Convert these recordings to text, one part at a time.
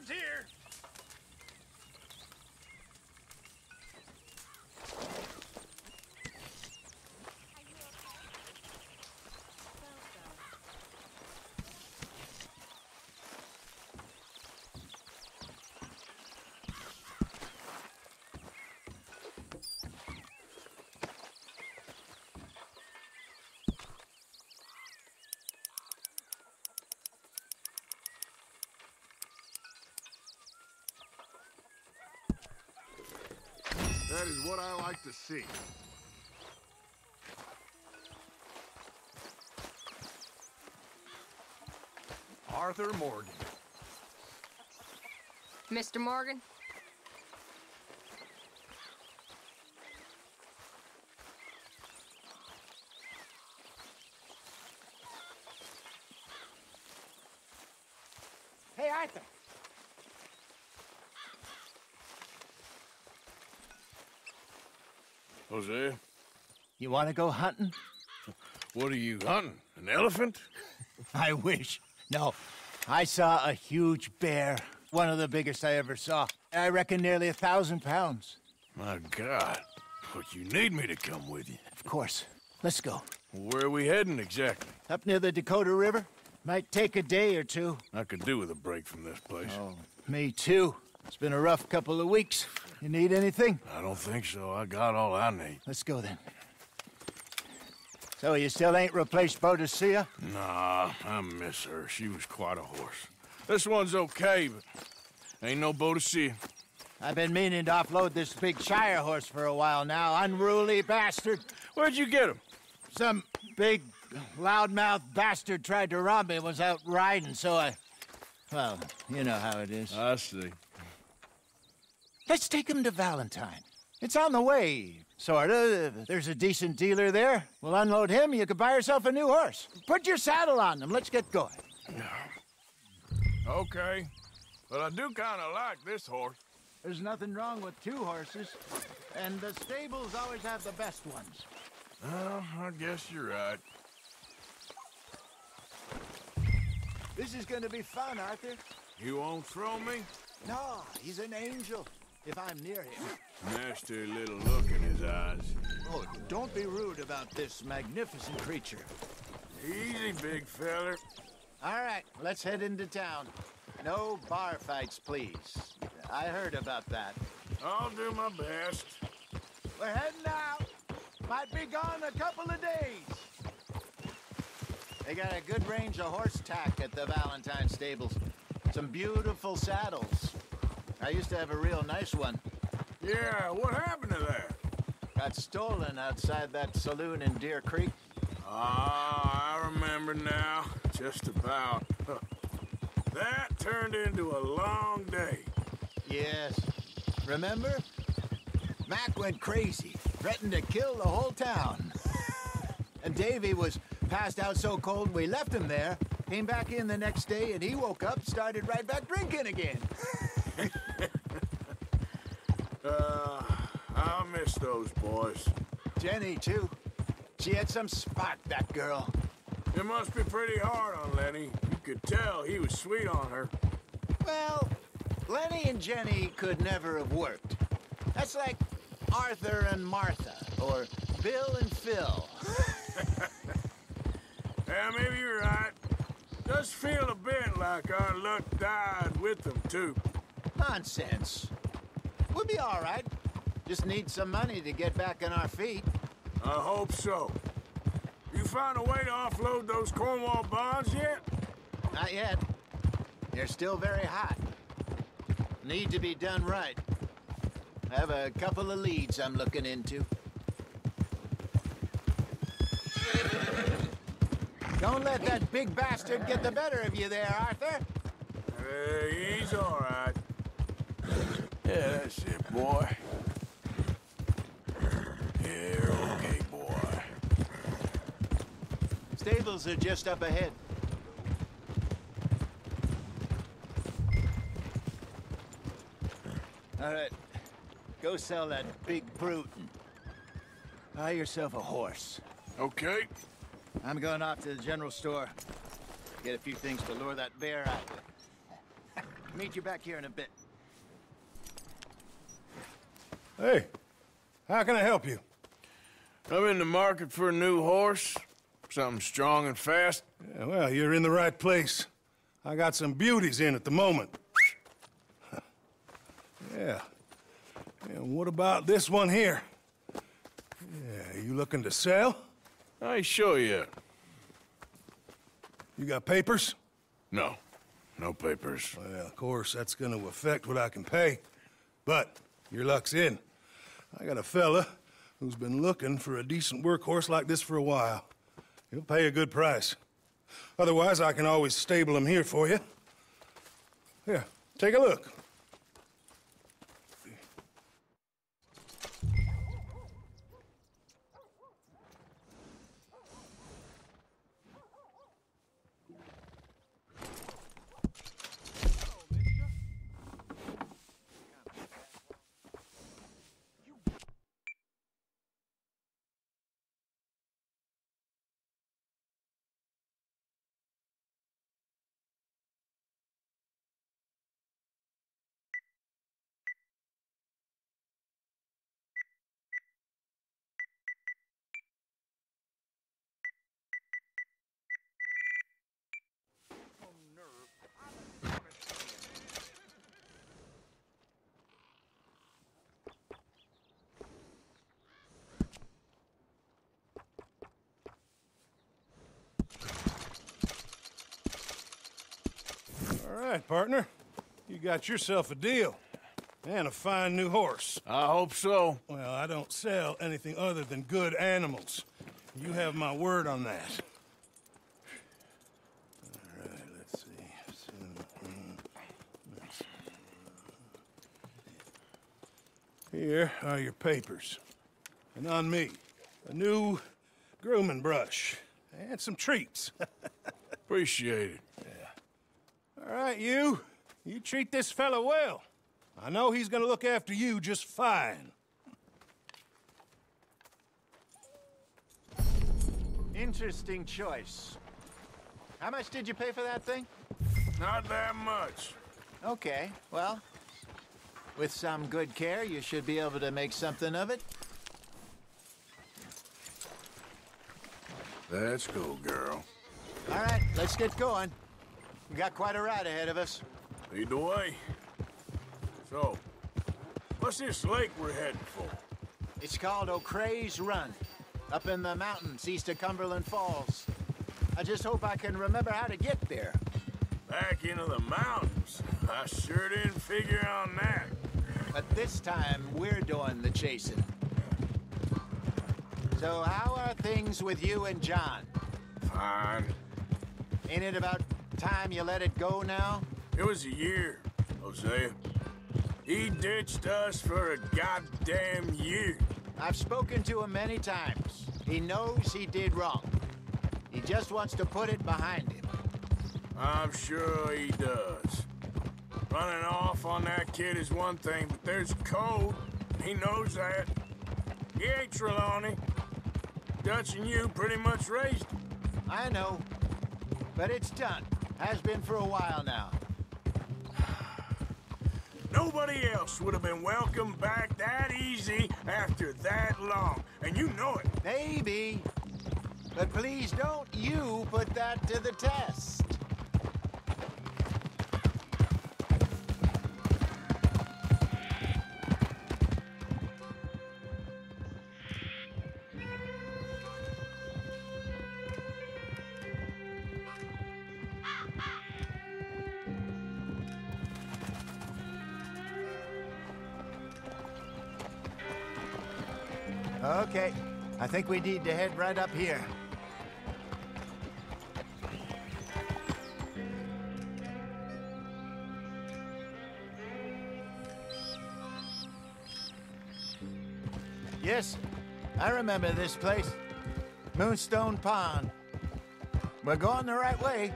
one's here. That is what I like to see. Arthur Morgan. Mr. Morgan? Hey, Arthur. Jose, You want to go hunting? what are you hunting? An elephant? I wish. No, I saw a huge bear. One of the biggest I ever saw. I reckon nearly 1,000 pounds. My God. But you need me to come with you. Of course. Let's go. Where are we heading exactly? Up near the Dakota River. Might take a day or two. I could do with a break from this place. Oh, me too. It's been a rough couple of weeks. You need anything? I don't think so. I got all I need. Let's go then. So you still ain't replaced Boadicea? Nah, I miss her. She was quite a horse. This one's okay, but ain't no Boadicea. I've been meaning to offload this big Shire horse for a while now. Unruly bastard. Where'd you get him? Some big, loudmouth bastard tried to rob me and was out riding, so I... Well, you know how it is. I see. Let's take him to Valentine. It's on the way, sorta. There's a decent dealer there. We'll unload him, you could buy yourself a new horse. Put your saddle on them, let's get going. Okay, but I do kind of like this horse. There's nothing wrong with two horses, and the stables always have the best ones. Well, I guess you're right. This is gonna be fun, Arthur. You won't throw me? No, he's an angel, if I'm near him. Nasty little look in his eyes. Oh, don't be rude about this magnificent creature. Easy, big feller. All right, let's head into town. No bar fights, please. I heard about that. I'll do my best. We're heading out. Might be gone a couple of days. They got a good range of horse tack at the Valentine stables. Some beautiful saddles. I used to have a real nice one. Yeah, what happened to that? Got stolen outside that saloon in Deer Creek. Ah, I remember now. Just about. That turned into a long day. Yes. Remember? Mac went crazy, threatened to kill the whole town. And Davy was passed out so cold we left him there, came back in the next day, and he woke up, started right back drinking again. I'll miss those boys. Jenny, too. She had some spark, that girl. It must be pretty hard on Lenny. You could tell he was sweet on her. Well, Lenny and Jenny could never have worked. That's like Arthur and Martha, or Bill and Phil. Yeah, maybe you're right. Does feel a bit like our luck died with them, too. Nonsense. We'll be all right. Just need some money to get back on our feet. I hope so. You found a way to offload those Cornwall bonds yet? Not yet. They're still very hot. Need to be done right. I have a couple of leads I'm looking into. Don't let that big bastard get the better of you there, Arthur. Hey, he's all right. Yeah, that's it, boy. Yeah, you're okay, boy. Stables are just up ahead. All right, go sell that big brute and buy yourself a horse. Okay. I'm going off to the general store. Get a few things to lure that bear out with. Meet you back here in a bit. Hey, how can I help you? I'm in the market for a new horse. Something strong and fast. Yeah, well, you're in the right place. I got some beauties in at the moment. Yeah. And what about this one here? Yeah, you looking to sell? I show you. You got papers? No. No papers. Well, of course, that's gonna affect what I can pay. But your luck's in. I got a fella who's been looking for a decent workhorse like this for a while. He'll pay a good price. Otherwise, I can always stable him here for you. Here, take a look. All right, partner. You got yourself a deal. And a fine new horse. I hope so. Well, I don't sell anything other than good animals. You have my word on that. All right, let's see. Here are your papers. And on me, a new grooming brush. And some treats. Appreciate it. All right, you. You treat this fella well. I know he's gonna look after you just fine. Interesting choice. How much did you pay for that thing? Not that much. Okay, well, with some good care, you should be able to make something of it. Let's go, girl. All right, let's get going. We got quite a ride ahead of us. Lead the way. So, what's this lake we're heading for? It's called O'Creagh's Run, up in the mountains east of Cumberland Falls. I just hope I can remember how to get there. Back into the mountains? I sure didn't figure on that. But this time, we're doing the chasing. So how are things with you and John? Fine. Ain't it about time you let it go now? It was a year, Hosea. He ditched us for a goddamn year. I've spoken to him many times. He knows he did wrong. He just wants to put it behind him. I'm sure he does. Running off on that kid is one thing, but there's code. He knows that. He ain't Trelawney. Dutch and you pretty much raised him. I know. But it's done. Has been for a while now. Nobody else would have been welcomed back that easy after that long. And you know it. Maybe. But please don't you put that to the test. Okay, I think we need to head right up here. Yes, I remember this place. Moonstone Pond. We're going the right way.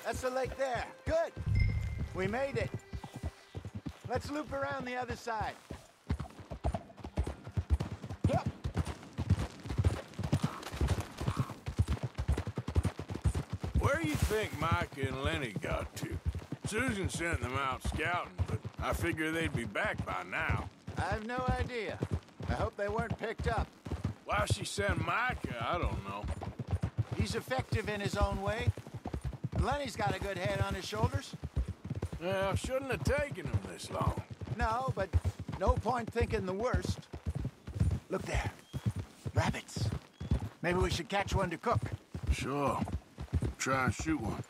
That's the lake there. Good. We made it. Let's loop around the other side. Where you think Mike and Lenny got to? Susan sent them out scouting, but I figure they'd be back by now. I have no idea. I hope they weren't picked up. Why she sent Micah, I don't know. He's effective in his own way. Lenny's got a good head on his shoulders. Well, shouldn't have taken him this long. No, but no point thinking the worst. Look there. Rabbits. Maybe we should catch one to cook. Sure. Try and shoot one.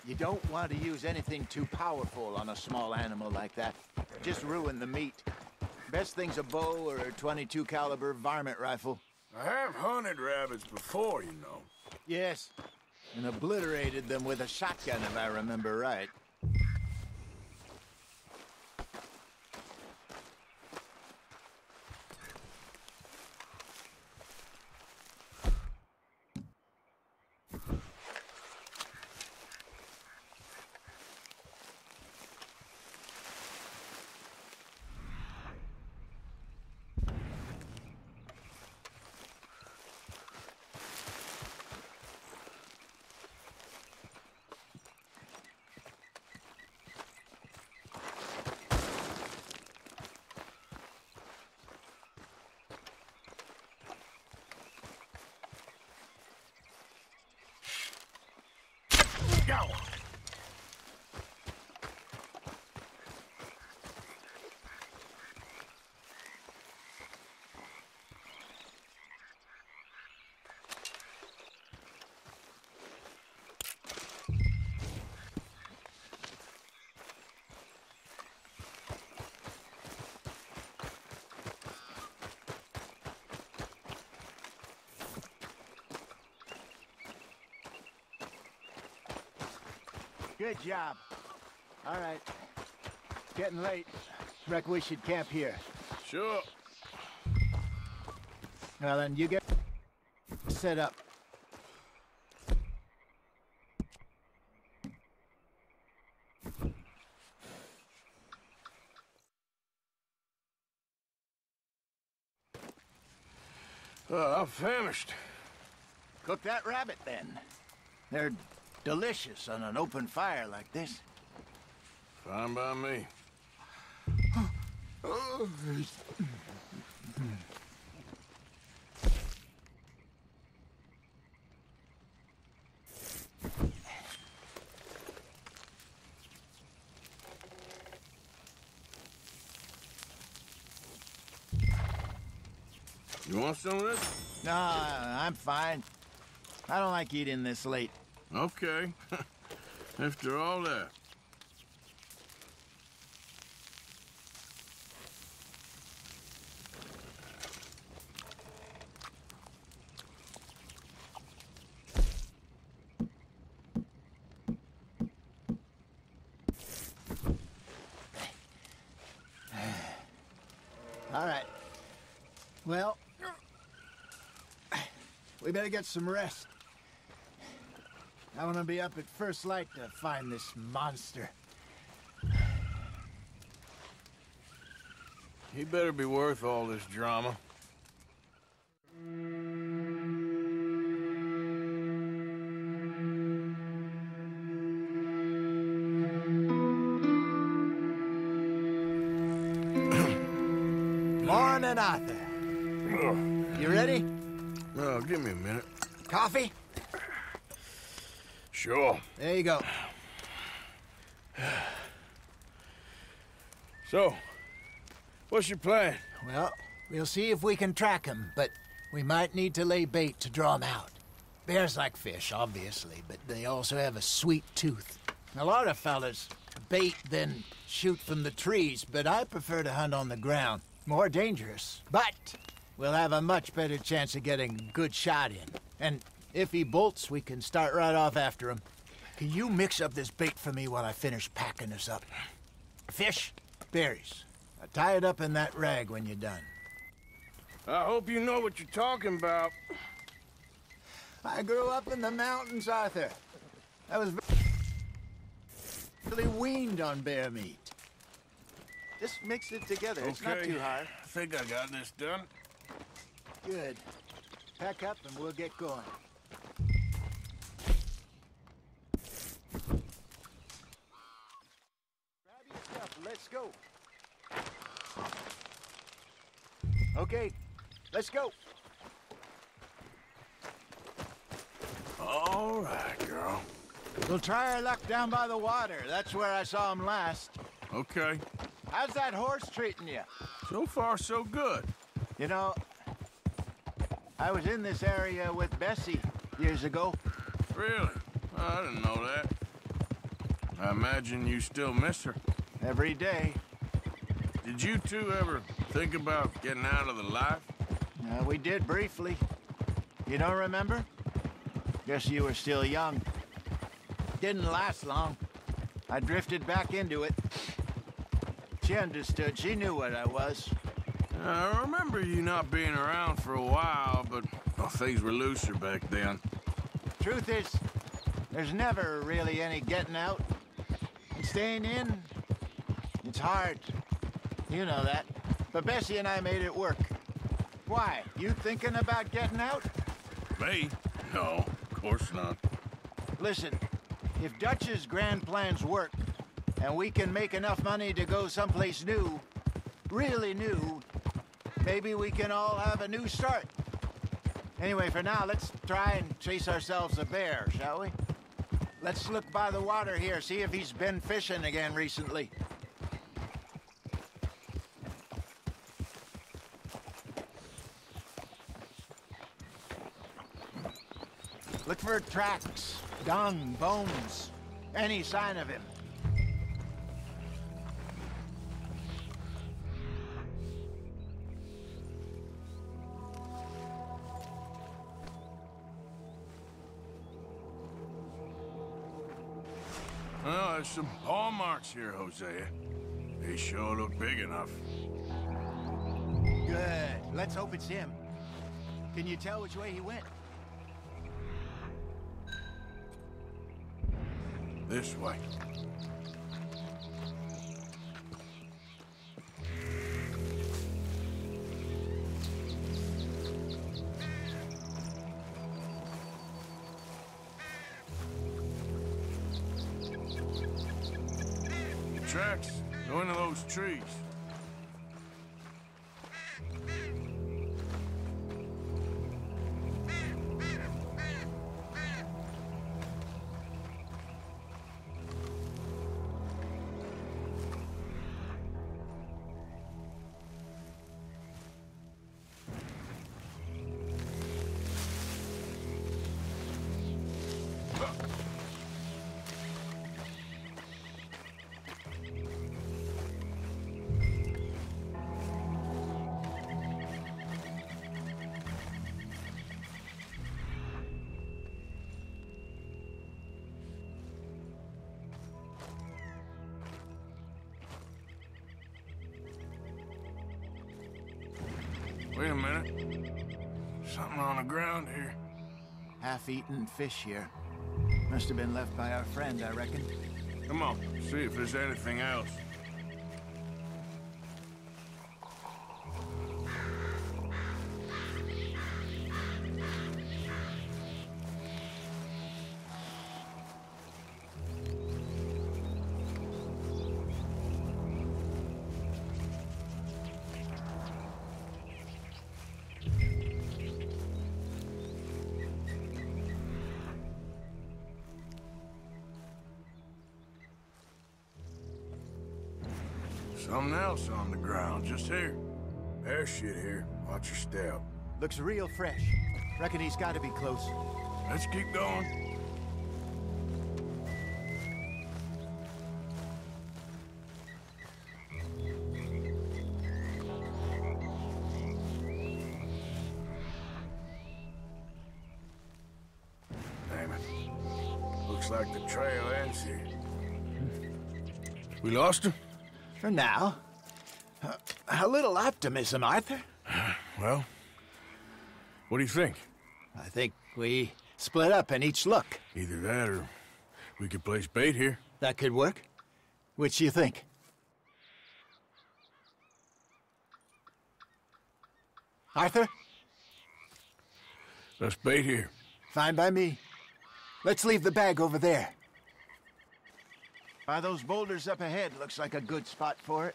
You don't want to use anything too powerful on a small animal like that. Just ruin the meat. Best thing's a bow or a .22 caliber varmint rifle. I have hunted rabbits before, you know. Yes, and obliterated them with a shotgun, if I remember right. Go! Good job. All right. Getting late. Reckon we should camp here. Sure. Well, then you get set up. I'm famished. Cook that rabbit, then. They're delicious on an open fire like this. Fine by me. You want some of this? No, I'm fine. I don't like eating this late. Okay. After all that. All right. Well, we better get some rest. I want to be up at first light to find this monster. He better be worth all this drama. Morning, Arthur. You ready? Oh, give me a minute. Coffee? Sure. There you go. So, what's your plan? Well, we'll see if we can track him, but we might need to lay bait to draw him out. Bears like fish, obviously, but they also have a sweet tooth. A lot of fellas bait, then shoot from the trees, but I prefer to hunt on the ground. More dangerous, but we'll have a much better chance of getting a good shot in. And if he bolts, we can start right off after him. Can you mix up this bait for me while I finish packing this up? Fish, berries. Tie it up in that rag when you're done. I hope you know what you're talking about. I grew up in the mountains, Arthur. I was really weaned on bear meat. Just mix it together. It's not too hard. I think I got this done. Good. Pack up and we'll get going. Grab your stuff. Let's go. Okay, let's go. All right, girl. We'll try our luck down by the water. That's where I saw him last. Okay. How's that horse treating you? So far, so good. You know, I was in this area with Bessie years ago. Really? I didn't know that. I imagine you still miss her. Every day. Did you two ever think about getting out of the life? We did briefly. You don't remember? Guess you were still young. Didn't last long. I drifted back into it. She understood. She knew what I was. I remember you not being around for a while, but well, things were looser back then. Truth is, there's never really any getting out. And staying in, it's hard. You know that. But Bessie and I made it work. Why? You thinking about getting out? Me? No, of course not. Listen, if Dutch's grand plans work, and we can make enough money to go someplace new, really new, maybe we can all have a new start. Anyway, for now, let's try and chase ourselves a bear, shall we? Let's look by the water here, see if he's been fishing again recently. Look for tracks, dung, bones, any sign of him. Well, there's some paw marks here, Hosea. They sure look big enough. Good. Let's hope it's him. Can you tell which way he went? This way. The tracks go into those trees. Wait a minute. Something on the ground here. Half-eaten fish here. Must have been left by our friend, I reckon. Come on, see if there's anything else. Something else on the ground, just here. There's shit here. Watch your step. Looks real fresh. Reckon he's got to be close. Let's keep going. Damn it. Looks like the trail ends here. We lost him? For now. A little optimism, Arthur. Well, what do you think? I think we split up and each look. Either that or we could place bait here. That could work. Which you think? Arthur? Let's bait here. Fine by me. Let's leave the bag over there. By those boulders up ahead, looks like a good spot for it.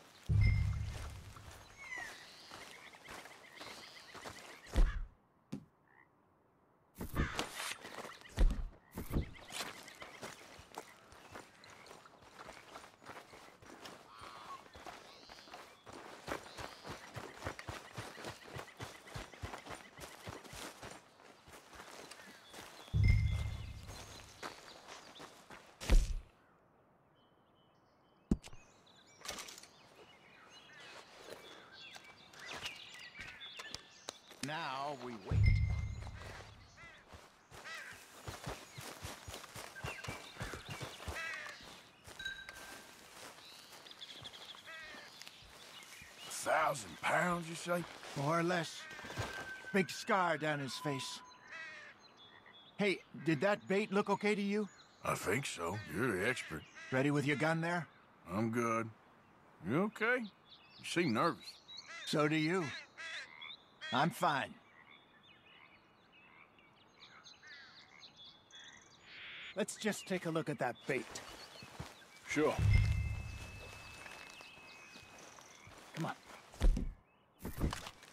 Now we wait. £1,000, you say? More or less. Big scar down his face. Hey, did that bait look okay to you? I think so. You're the expert. Ready with your gun there? I'm good. You okay? You seem nervous. So do you. I'm fine. Let's just take a look at that bait. Sure. Come on.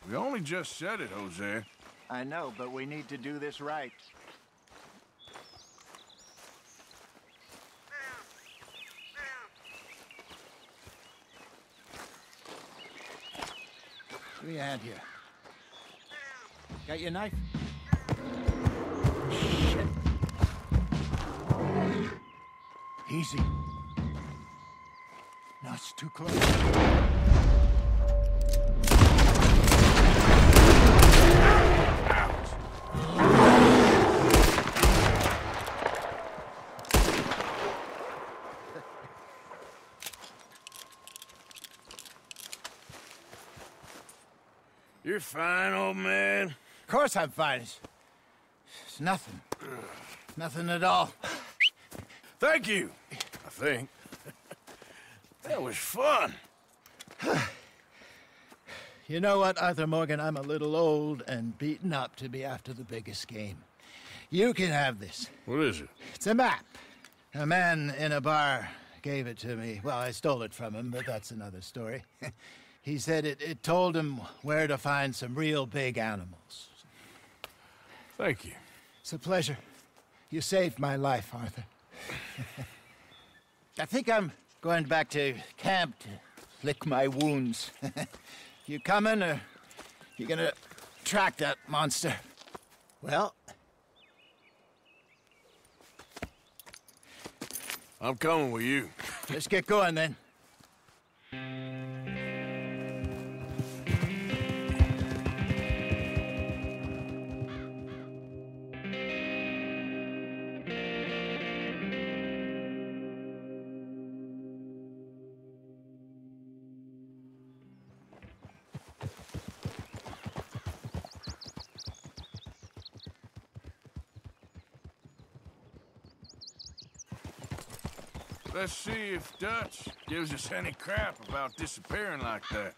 We only just said it, Jose. I know, but we need to do this right. Give me a hand here. Got your knife? Shit. Easy. No, it's too close. You're fine, old man. Of course I'm fine. It's nothing. Nothing at all. Thank you, I think. That was fun. You know what, Arthur Morgan? I'm a little old and beaten up to be after the biggest game. You can have this. What is it? It's a map. A man in a bar gave it to me. Well, I stole it from him, but that's another story. He said it told him where to find some real big animals. Thank you. It's a pleasure. You saved my life, Arthur. I think I'm going back to camp to lick my wounds. You coming, or you gonna track that monster? Well, I'm coming with you. let's get going then. Let's see if Dutch gives us any crap about disappearing like that.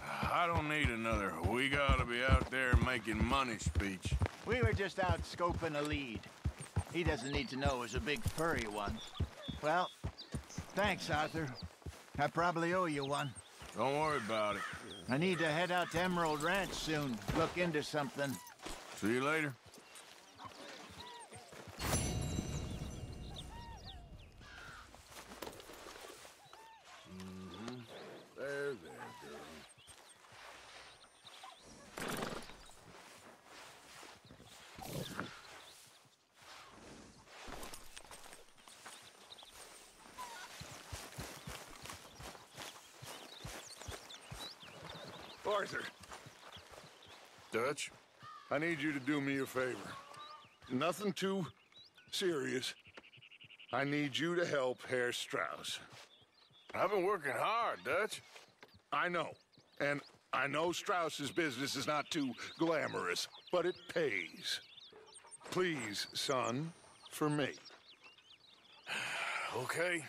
I don't need another "we gotta be out there making money" speech. We were just out scoping a lead. He doesn't need to know it was a big furry one. Well, thanks, Arthur. I probably owe you one. Don't worry about it. I need to head out to Emerald Ranch soon. Look into something. See you later. There, girl. Arthur, Dutch? I need you to do me a favor. Nothing too serious. I need you to help Herr Strauss. I've been working hard, Dutch. I know. And I know Strauss's business is not too glamorous, but it pays. Please, son, for me. Okay.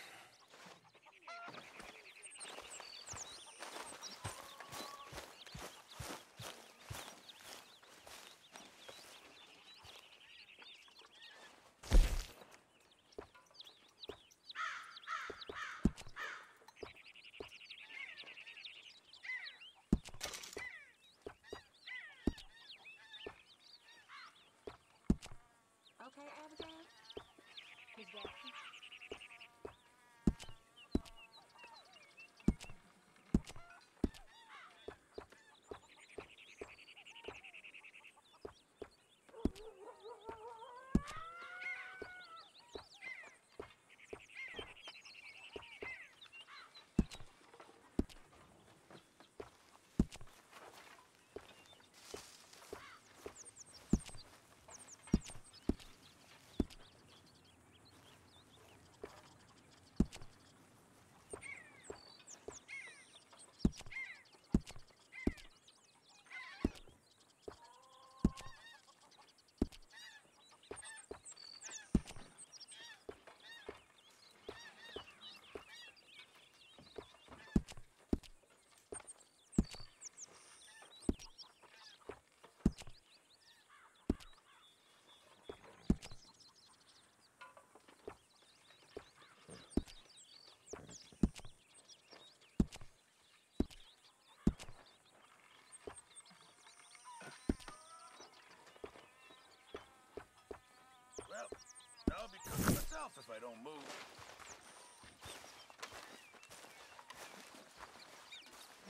off if I don't move.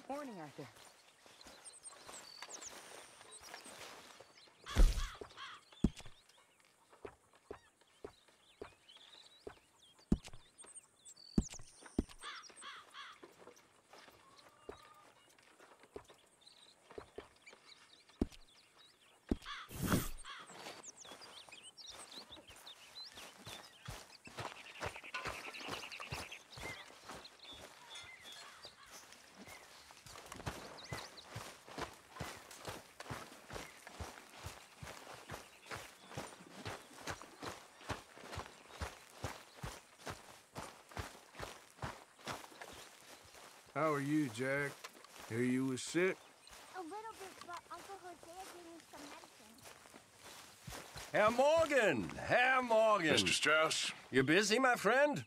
Morning, Arthur. How are you, Jack? Hear you was sick? A little bit, but Uncle Hosea gave me some medicine. Herr Morgan! Mr. Strauss? You busy, my friend?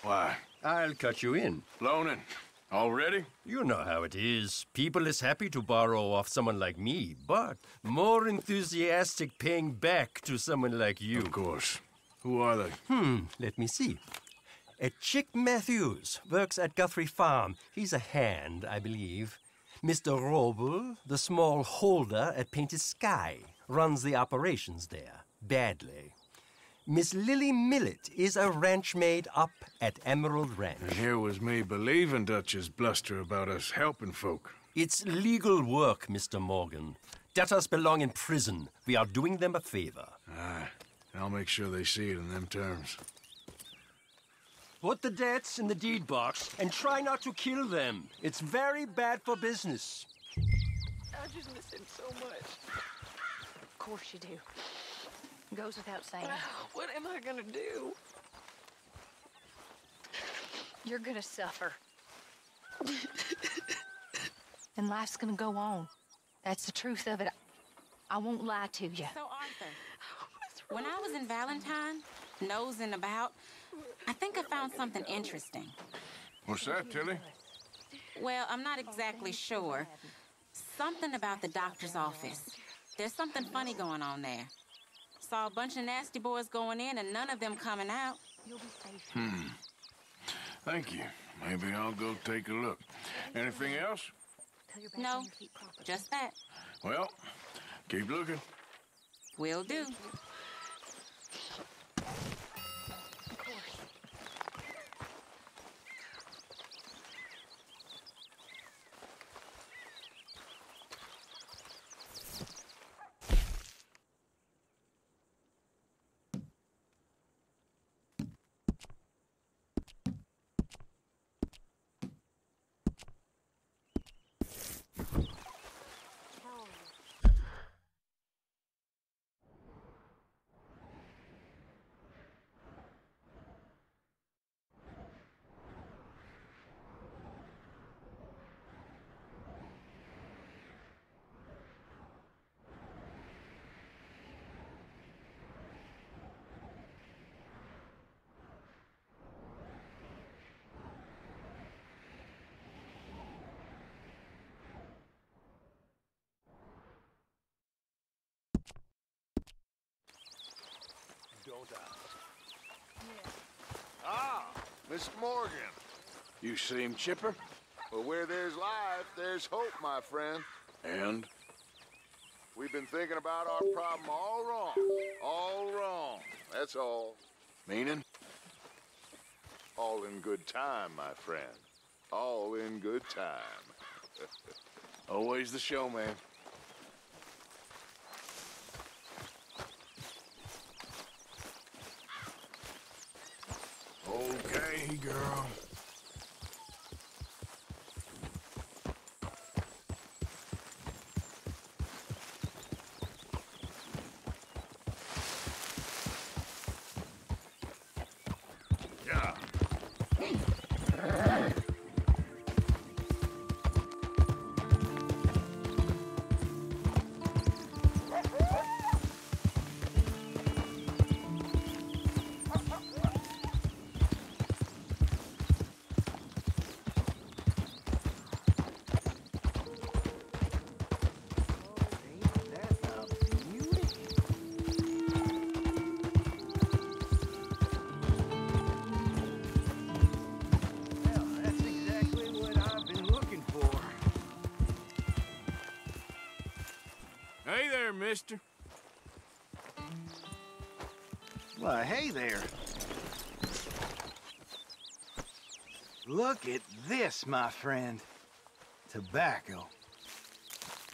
Why? I'll cut you in. Loaning? Already? You know how it is. People is happy to borrow off someone like me, but more enthusiastic paying back to someone like you. Of course. Who are they? Let me see. Chick Matthews works at Guthrie Farm. He's a hand, I believe. Mr. Roble, the small holder at Painted Sky, runs the operations there, badly. Miss Lily Millet is a ranch maid up at Emerald Ranch. And here was me believing Dutch's bluster about us helping folk. It's legal work, Mr. Morgan. Debtors belong in prison. We are doing them a favor. Aye. I'll make sure they see it in them terms. Put the debts in the deed box and try not to kill them. It's very bad for business. I just miss him so much. Of course you do. Goes without saying. What am I gonna do? You're gonna suffer. And life's gonna go on. That's the truth of it. I won't lie to you. So, Arthur, when I was in Valentine, nosing about, I think I found something interesting. What's that, Tilly? Well, I'm not exactly sure. Something about the doctor's office. There's something funny going on there. Saw a bunch of nasty boys going in and none of them coming out. You'll be safe. Thank you. Maybe I'll go take a look. Anything else? Till you're back No, on your feet properly. just that. Well, keep looking. Will do. Of course. Miss Morgan. You seem chipper. Well, where there's life, there's hope, my friend. And? We've been thinking about our problem all wrong. All wrong. That's all. Meaning? All in good time, my friend. All in good time. Always the showman. Okay, girl. Yeah. Hey there, mister. Well, hey there. Look at this, my friend. Tobacco.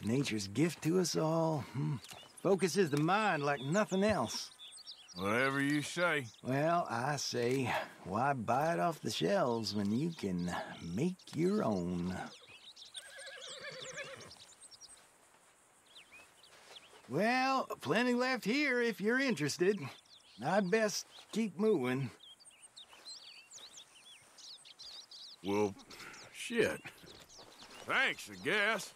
Nature's gift to us all. Focuses the mind like nothing else. Whatever you say. Well, I say, why buy it off the shelves when you can make your own? Well, plenty left here if you're interested. I'd best keep moving. Well, shit. Thanks, I guess.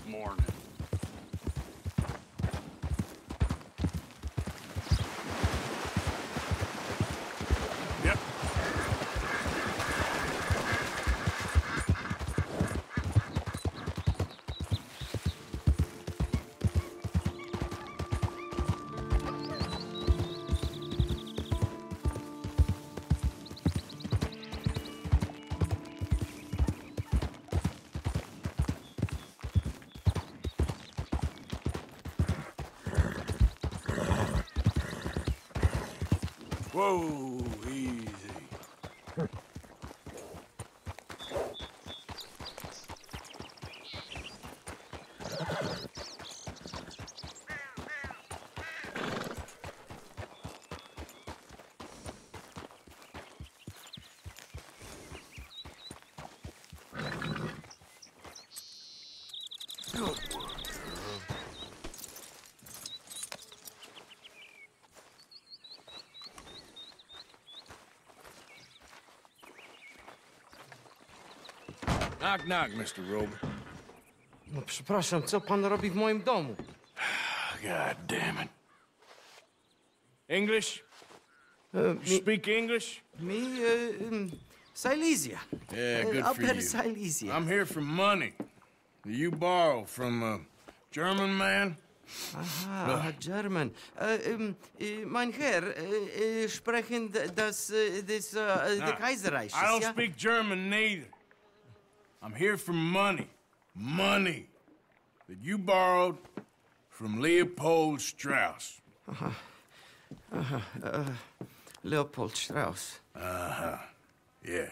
Morning. Yep. Whoa, easy. Good work, girl. Knock, knock, Mr. Rober. No przepraszam, co pan robi w moim domu? God damn it. English? Mi, Speak English? Silesia. Yeah, good for Upper you. Silesia. I'm here for money. You borrow from a German man? Aha, German. Mein Herr, sprechen the Kaiserreich. I don't speak German neither. I'm here for money. Money that you borrowed from Leopold Strauss. Leopold Strauss. Yeah.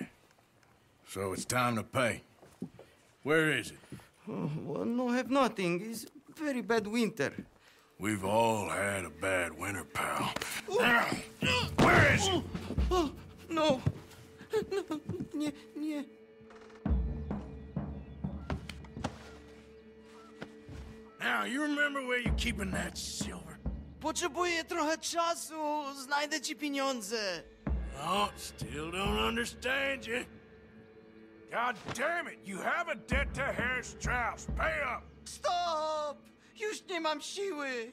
So it's time to pay. Where is it? Oh, well, no, have nothing. It's very bad winter. We've all had a bad winter, pal. Where is it? Oh, no. No, nie, nie. Now, you remember where you're keeping that silver? Potrzebuję trochę czasu. Znajdę ci pieniądze. Oh, still don't understand you. God damn it, you have a debt to Herr Strauss. Pay up! Stop! Już nie mam siły.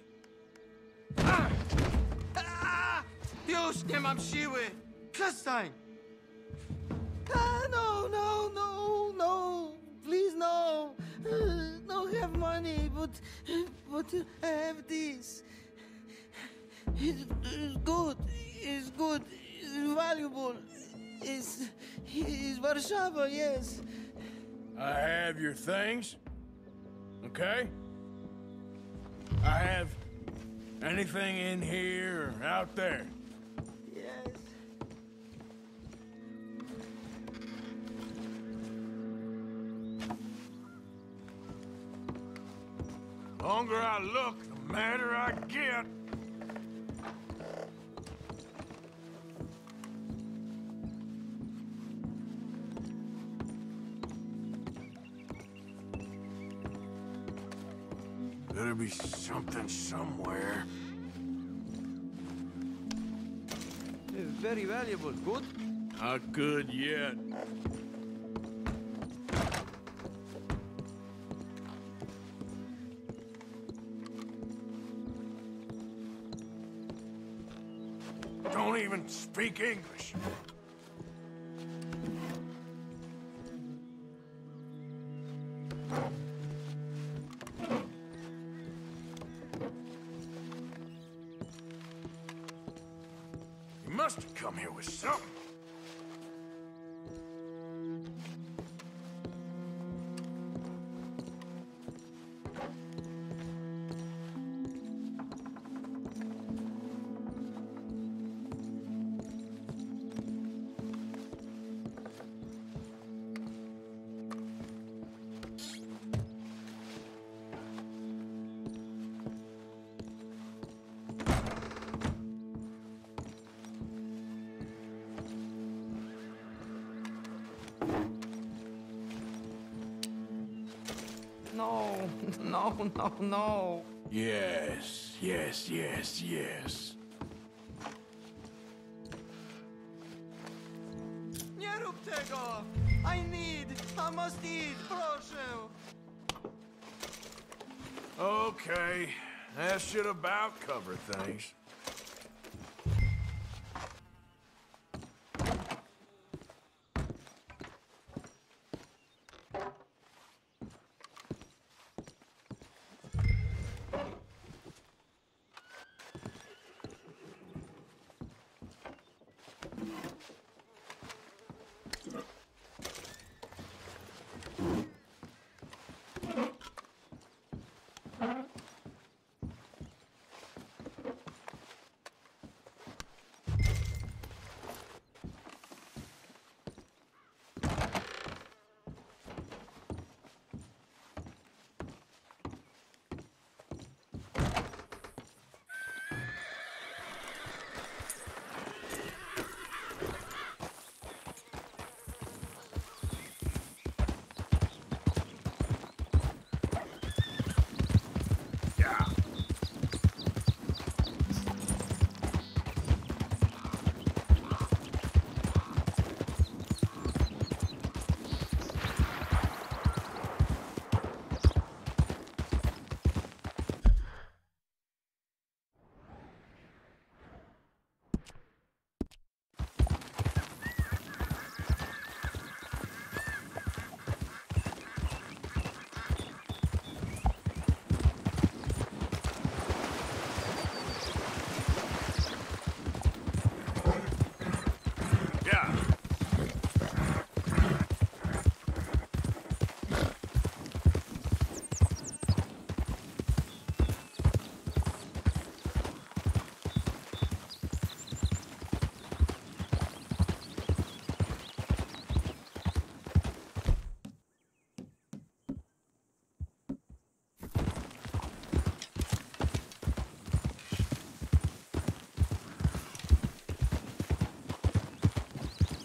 Już nie mam siły. Przestań. No, no, no, no. Please, no. No have money, but I have this. It's good. It's good. It's valuable. It's Warszawa, yes. I have your things, okay? I have anything in here or out there. Yes. The longer I look, the madder I get. Better be something somewhere. Very valuable. Good? Not good yet. Don't don't even speak English. You must have come here with something. No, no, no, no. Yes, yes, yes, yes. Nie rób tego! I must eat, proszę! Okay, that should about cover things.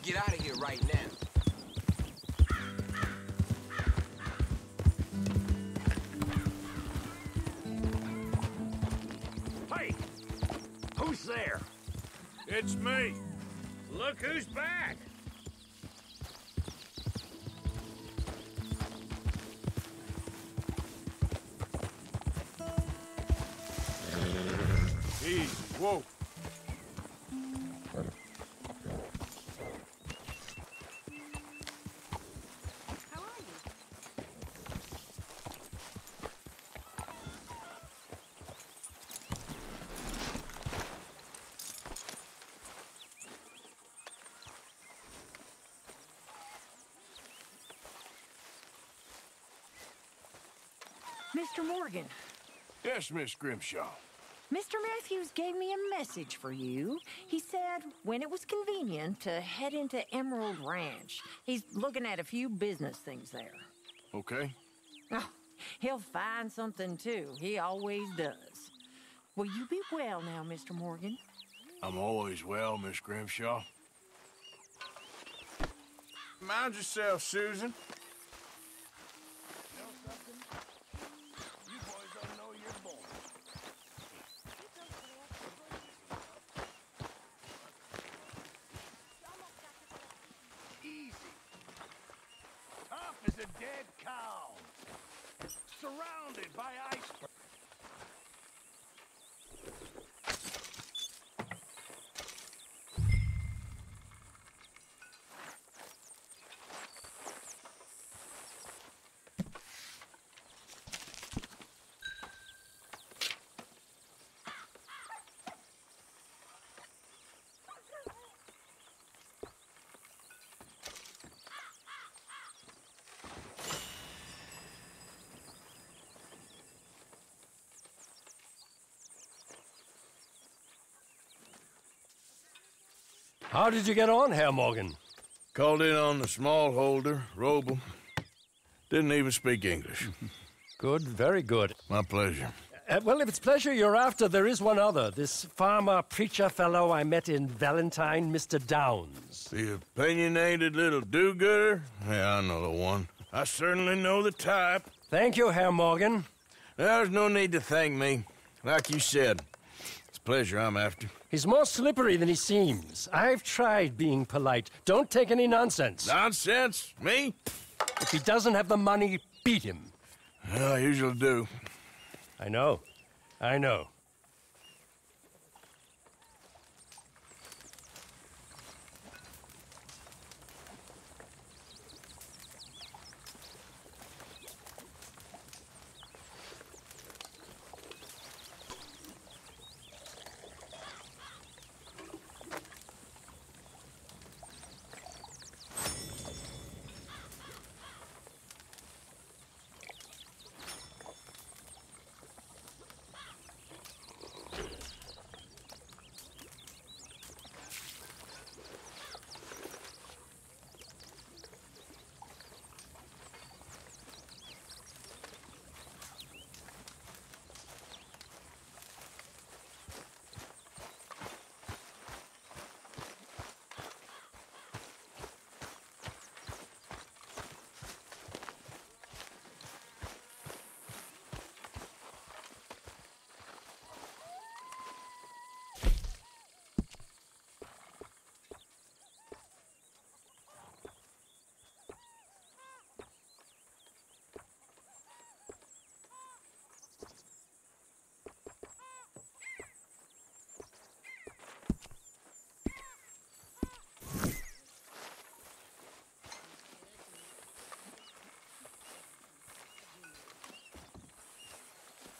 Get out of here right now. Hey! Who's there? It's me. Look who's back. Easy. Whoa. Mr. Morgan. Yes, Miss Grimshaw. Mr. Matthews gave me a message for you. He said when it was convenient to head into Emerald Ranch. He's looking at a few business things there. Okay. Oh, he'll find something, too. He always does. Will you be well now, Mr. Morgan? I'm always well, Miss Grimshaw. Mind yourself, Susan. Is a dead cow, surrounded by icebergs. How did you get on, Herr Morgan? Called in on the smallholder, Roble. Didn't even speak English. Good, very good. My pleasure. Well, if it's pleasure you're after, there is one other. This farmer preacher fellow I met in Valentine, Mr. Downs. The opinionated little do-gooder? Yeah, I know the one. I certainly know the type. Thank you, Herr Morgan. There's no need to thank me. Like you said, it's pleasure I'm after. He's more slippery than he seems. I've tried being polite. Don't take any nonsense. Nonsense? Me? If he doesn't have the money, beat him. Well, I usually do. I know. I know.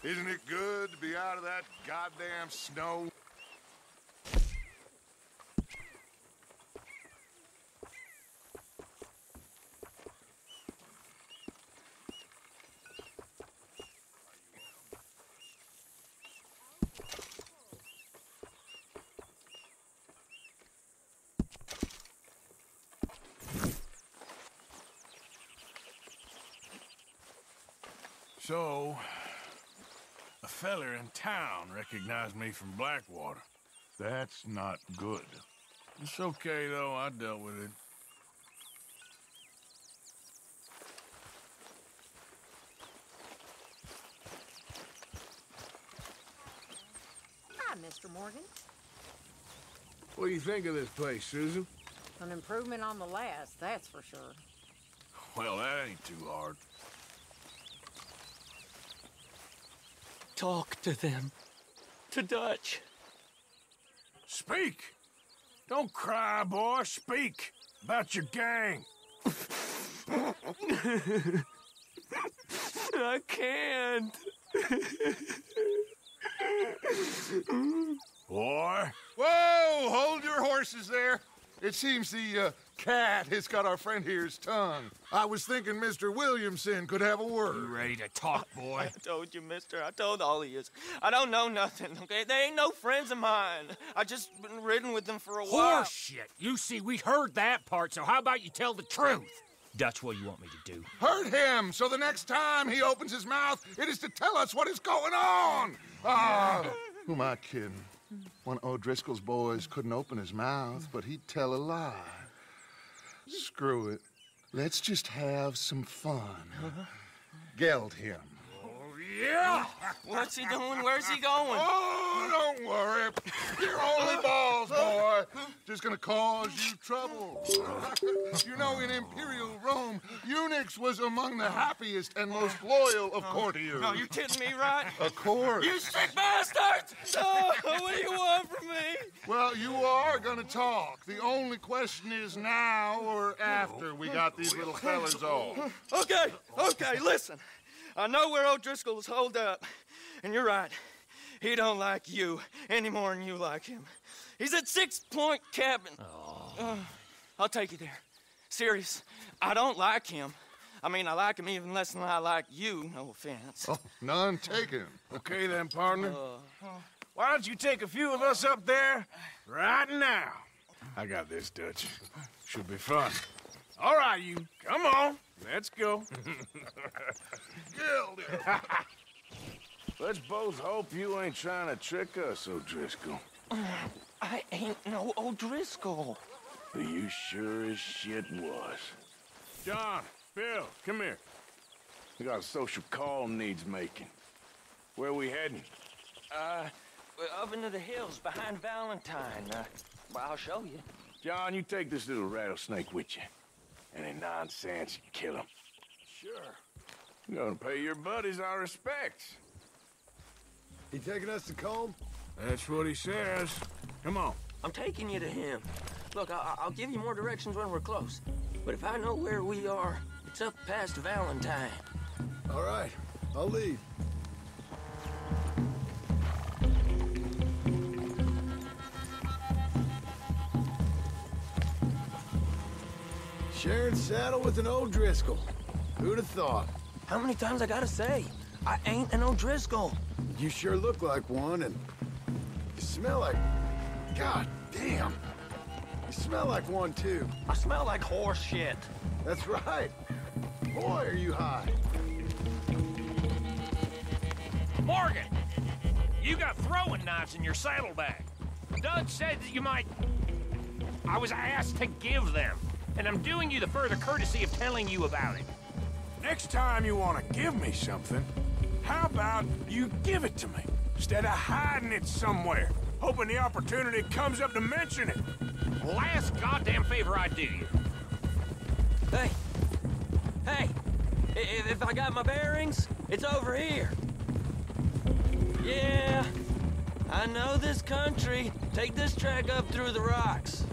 Isn't it good to be out of that goddamn snow? So, a feller in town recognized me from Blackwater. That's not good. It's okay, though. I dealt with it. Hi, Mr. Morgan. What do you think of this place, Susan? An improvement on the last, that's for sure. Well, that ain't too hard. Talk to them. To Dutch. Speak! Don't cry, boy. Speak about your gang. I can't. Boy. Whoa! Hold your horses there. It seems the cat has got our friend here's tongue. I was thinking Mr. Williamson could have a word. You ready to talk, boy? I told you, mister. I told all of you. I don't know nothing, okay? They ain't no friends of mine. I just been ridden with them for a while. Horse shit. You see, we heard that part, so how about you tell the truth? Dutch, what do you want me to do? Hurt him, so the next time he opens his mouth, it is to tell us what is going on. Who am I kidding? One of O'Driscoll's boys couldn't open his mouth, but he'd tell a lie. Screw it. Let's just have some fun. Geld him. Yeah! What's he doing? Where's he going? Oh, don't worry. You're only balls, boy. Just gonna cause you trouble. You know, in Imperial Rome, eunuchs was among the happiest and most loyal of courtiers. No, you kidding me, right? Of course. You sick bastards! Oh, what do you want from me? Well, you are gonna talk. The only question is now or after we got these little fellas off. Okay, listen. I know where O'Driscoll's holed up, and you're right. He don't like you any more than you like him. He's at 6 Point Cabin. I'll take you there. Serious, I don't like him. I mean, I like him even less than I like you, no offense. Oh, none taken. Okay then, partner. Why don't you take a few of us up there right now? I got this, Dutch. Should be fun. All right, you. Come on. Let's go. Let's both hope you ain't trying to trick us, O'Driscoll. I ain't no O'Driscoll. You sure as shit was. John, Bill, come here. We got a social call needs making. Where we heading? Up into the hills behind Valentine. Well, I'll show you. John, you take this little rattlesnake with you. Any nonsense, you kill him. Sure. You're gonna pay your buddies our respects. He taking us to Combe? That's what he says. Come on. I'm taking you to him. Look, I'll give you more directions when we're close. But if I know where we are, it's up past Valentine. All right, I'll lead. Sharing saddle with an O'Driscoll. Who'd have thought? How many times I gotta say? I ain't an O'Driscoll. You sure look like one, and you smell like... God damn. You smell like one, too. I smell like horse shit. That's right. Boy, are you high. Morgan! You got throwing knives in your saddlebag. Doug said that you might... I was asked to give them, and I'm doing you the further courtesy of telling you about it. Next time you want to give me something, how about you give it to me, instead of hiding it somewhere, hoping the opportunity comes up to mention it? Last goddamn favor I do you. Hey, if I got my bearings, it's over here. Yeah, I know this country. Take this track up through the rocks.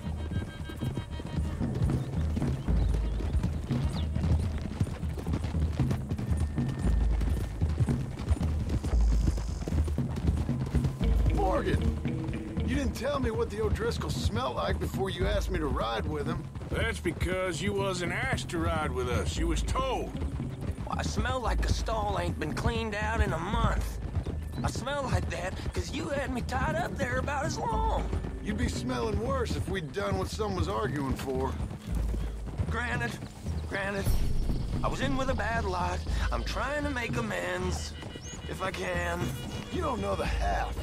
Morgan, you didn't tell me what the O'Driscoll smelled like before you asked me to ride with him. That's because you wasn't asked to ride with us. You was told. Well, I smell like a stall ain't been cleaned out in a month. I smell like that because you had me tied up there about as long. You'd be smelling worse if we'd done what someone was arguing for. Granted. I was in with a bad lot. I'm trying to make amends, if I can. You don't know the half.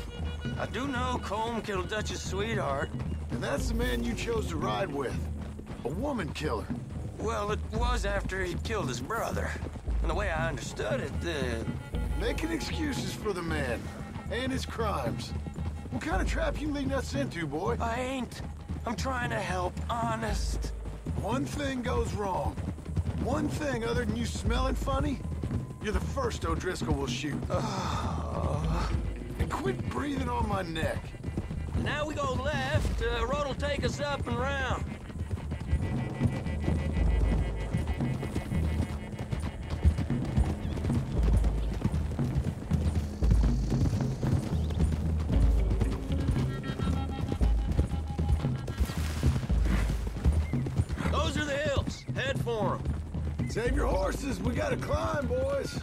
I do know Colm killed Dutch's sweetheart. And that's the man you chose to ride with. A woman killer. Well, it was after he killed his brother. And the way I understood it, Making excuses for the man. And his crimes. What kind of trap you leading us into, boy? I ain't. I'm trying to help, honest. One thing goes wrong. One thing other than you smelling funny, you're the first O'Driscoll will shoot. And quit breathing on my neck. Now we go left. Road'll take us up and round. Those are the hills. Head for them. Save your horses. We gotta climb, boys.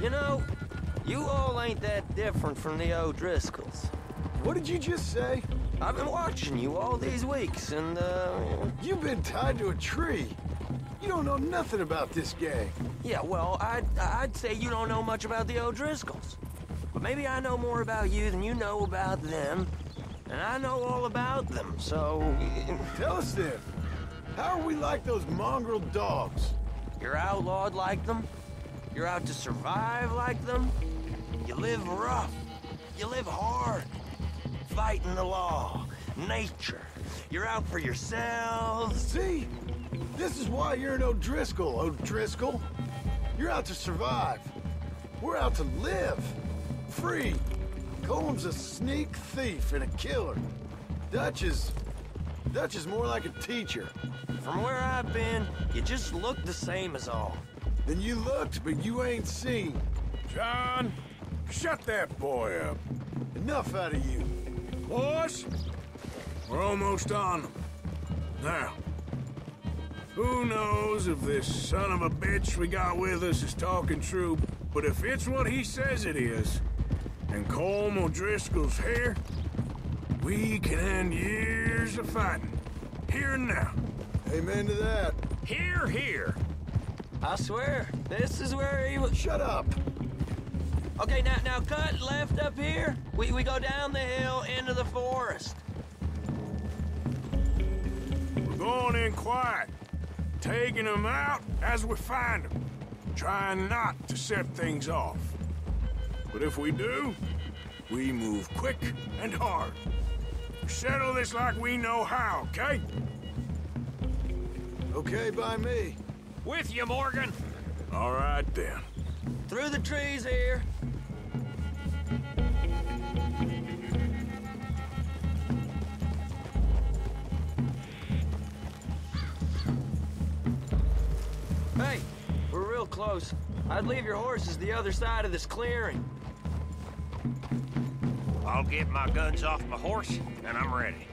You know, you all ain't that different from the O'Driscolls. What did you just say? I've been watching you all these weeks, and, You've been tied to a tree. You don't know nothing about this gang. Yeah, well, I'd say you don't know much about the O'Driscolls. But maybe I know more about you than you know about them. And I know all about them, so... Tell us then. How are we like those mongrel dogs? You're outlawed like them. You're out to survive like them. You live rough. You live hard. Fighting the law. Nature. You're out for yourselves. See? This is why you're an O'Driscoll, O'Driscoll. You're out to survive. We're out to live. Free. Colm's a sneak thief and a killer. Dutch is more like a teacher. From where I've been, you just look the same as all. Then you looked, but you ain't seen. John, shut that boy up. Enough out of you. Boys, we're almost on them. Now, who knows if this son of a bitch we got with us is talking true, but if it's what he says it is, and Colm O'Driscoll's here, we can end years of fighting Here and now. Amen to that. Here, here. I swear, this is where he was. Shut up. Okay, now cut left up here. We go down the hill into the forest. We're going in quiet, taking them out as we find them, trying not to set things off. But if we do, we move quick and hard. Settle this like we know how, okay? Okay by me. With you, Morgan. All right, then. Through the trees here. Hey, we're real close. I'd leave your horses the other side of this clearing. I'll get my guns off my horse, and I'm ready.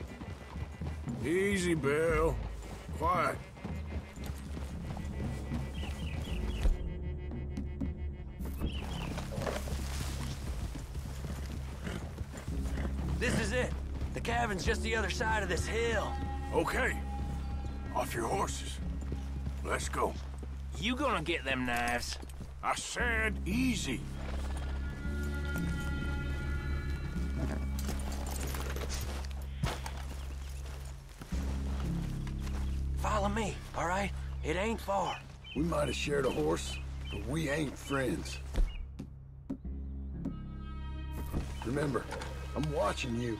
Easy, Bill. Quiet. This is it. The cabin's just the other side of this hill. Okay. Off your horses. Let's go. You gonna get them knives? I said easy. Follow me, all right? It ain't far. We might have shared a horse, but we ain't friends. Remember, I'm watching you.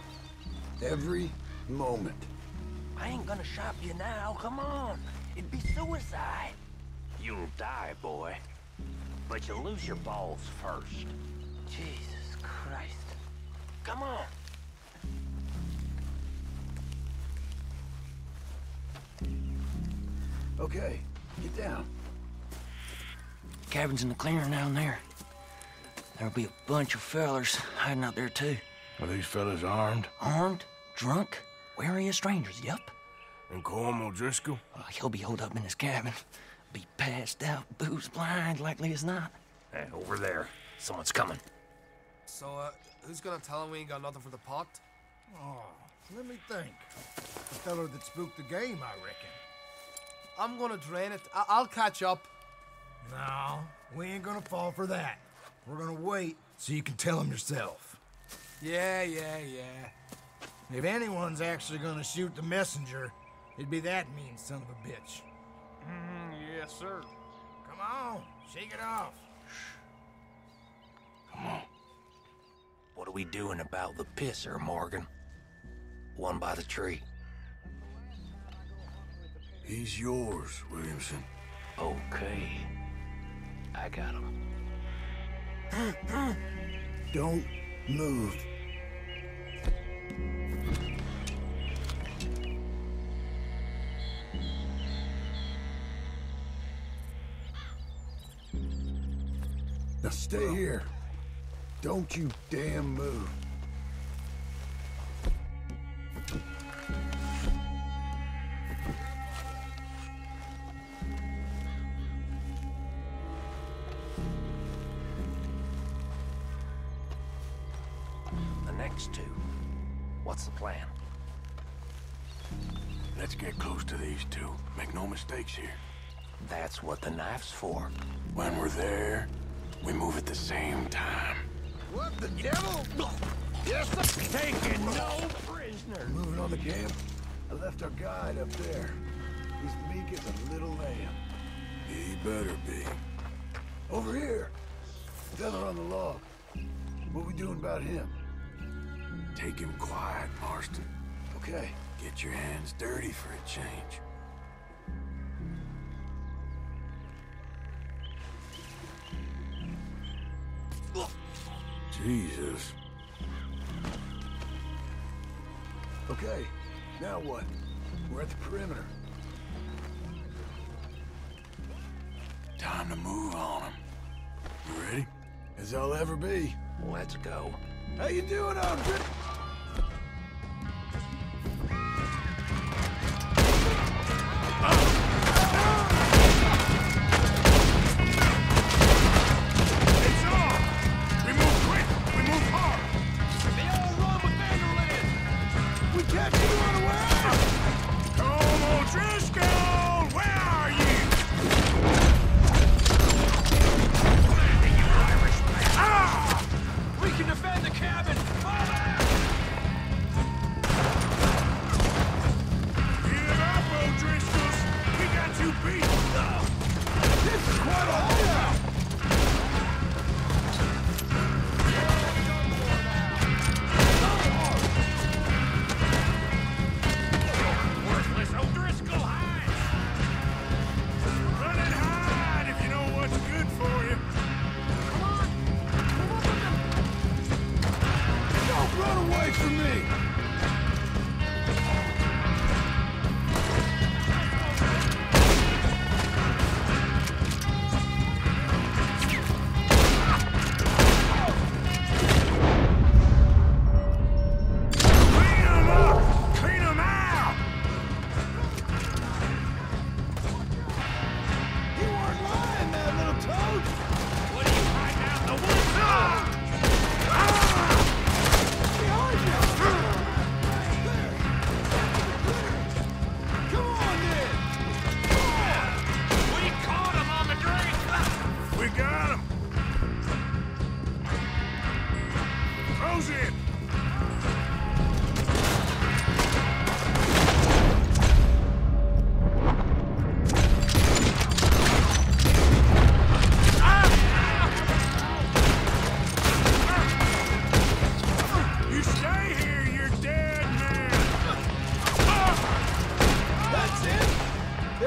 Every moment. I ain't gonna shop you now, come on. It'd be suicide. You'll die, boy. But you'll lose your balls first. Jesus Christ. Come on. Okay, get down. Cabin's in the clearing down there. There'll be a bunch of fellers hiding out there, too. Are these fellas armed? Armed, drunk, wary of strangers, yup. And Corm O'Driscoll? He'll be holed up in his cabin. Be passed out, booze blind, likely as not. Hey, over there. Someone's coming. So, who's gonna tell him we ain't got nothing for the pot? Oh, let me think. The fellow that spooked the game, I reckon. I'm gonna drain it. I'll catch up. No, we ain't gonna fall for that. We're gonna wait so you can tell him yourself. Yeah. If anyone's actually gonna shoot the messenger, it'd be that mean son of a bitch. Yes, sir. Come on, shake it off. Come on. What are we doing about the pisser, Morgan? One by the tree. He's yours, Williamson. Okay. I got him. Don't move. Now stay here. Don't you damn move. The next two. What's the plan? Let's get close to these two. Make no mistakes here. That's what the knife's for. When we're there, we move at the same time. What the devil? Yes, sir. Taking no prisoners. Moving on the camp. I left our guide up there. He's meek as a little lamb. He better be. Over here. Feather on the log. What we doing about him? Take him quiet, Marston. Okay. Get your hands dirty for a change. Jesus. Okay, now what? We're at the perimeter. Time to move on him. You ready? As I'll ever be. Let's go. How you doing, Aldrin? It's on! We move quick! We move hard! They all run with Vanderland! We catch you unaware! Come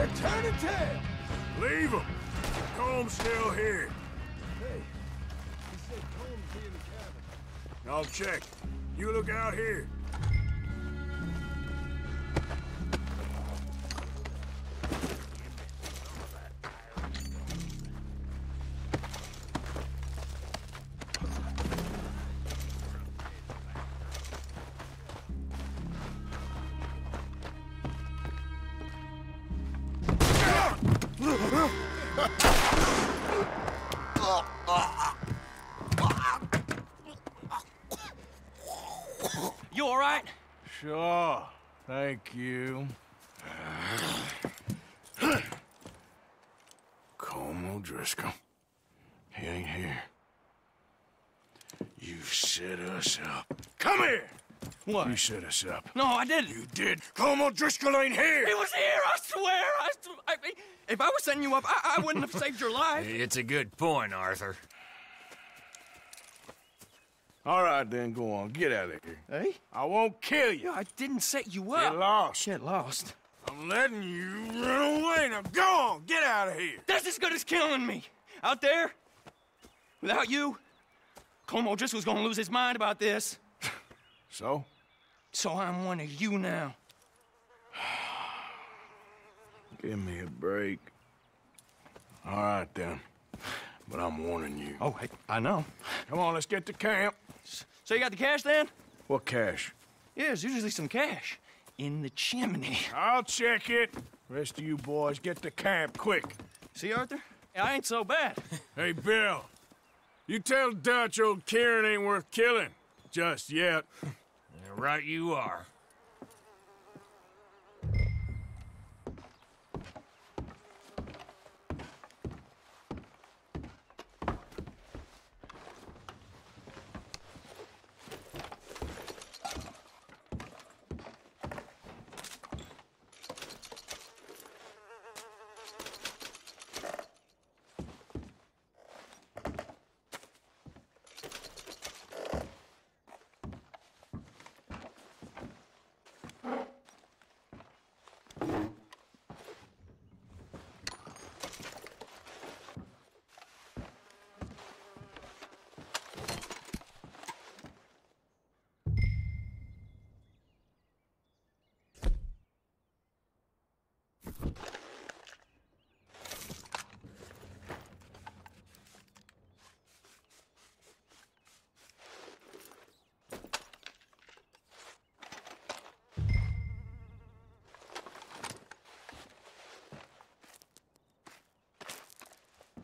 They're turning tail. Leave them. Comb's still here. Hey, he said Comb's be in the cabin. I'll check. You look out here. You all right? Sure. Thank you. Colm O'Driscoll. He ain't here. You set us up. Come here! What? You set us up. No, I didn't. You did. Colm O'Driscoll ain't here! He was here, I swear! If I was setting you up, I wouldn't have saved your life. It's a good point, Arthur. All right, then, go on. Get out of here. Hey? I won't kill you. I didn't set you up. Get lost. Get lost. I'm letting you run away. Now go on. Get out of here. That's as good as killing me. Out there, without you, Colm O'Driscoll's gonna lose his mind about this. So? So I'm one of you now. Give me a break. All right, then. But I'm warning you. Oh, hey, I know. Come on, let's get to camp. So you got the cash, then? What cash? Yeah, there's usually some cash in the chimney. I'll check it. Rest of you boys, get to camp, quick. See, Arthur? I ain't so bad. Hey, Bill. You tell Dutch old Kieran ain't worth killing. Just yet. Right you are.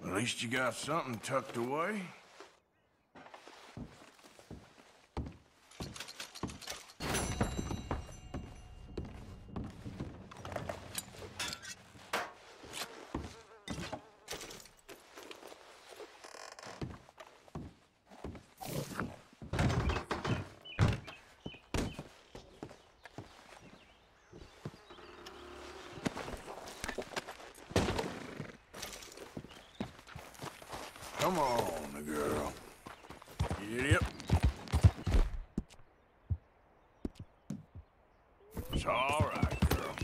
At least you got something tucked away. Come on, girl. Yep. It's all right, girl.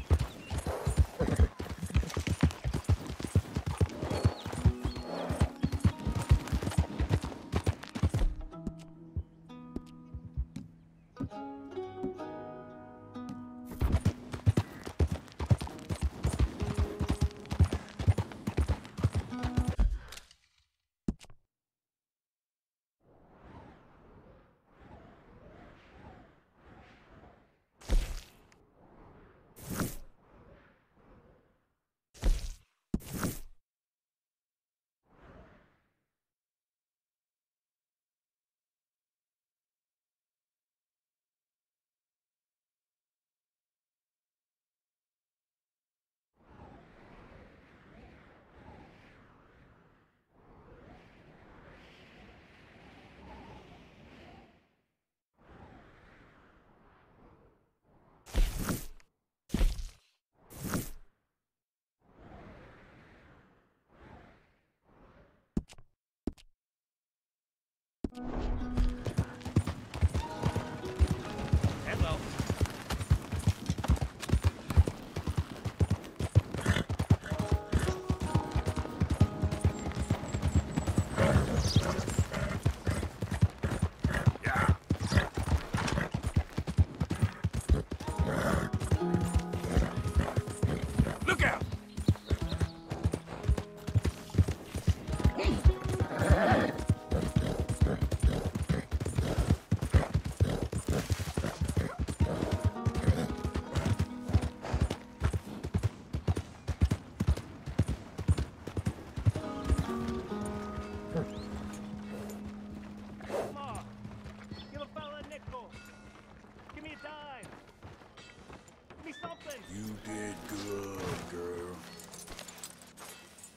something! You did good, girl.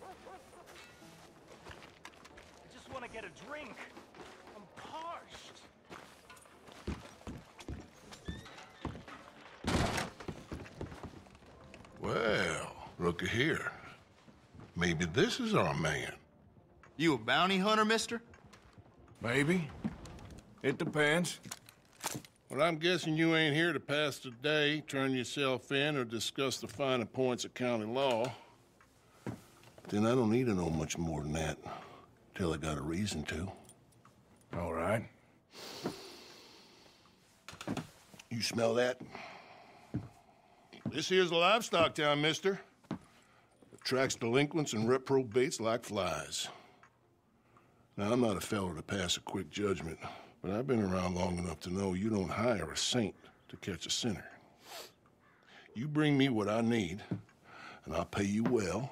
I just want to get a drink. I'm parched. Well, looky here. Maybe this is our man. You a bounty hunter, mister? Maybe. It depends. Well, I'm guessing you ain't here to pass the day, turn yourself in, or discuss the finer points of county law. Then I don't need to know much more than that, till I got a reason to. All right. You smell that? This here's a livestock town, mister. Attracts delinquents and reprobates like flies. Now, I'm not a fellow to pass a quick judgment, but I've been around long enough to know you don't hire a saint to catch a sinner. You bring me what I need, and I'll pay you well,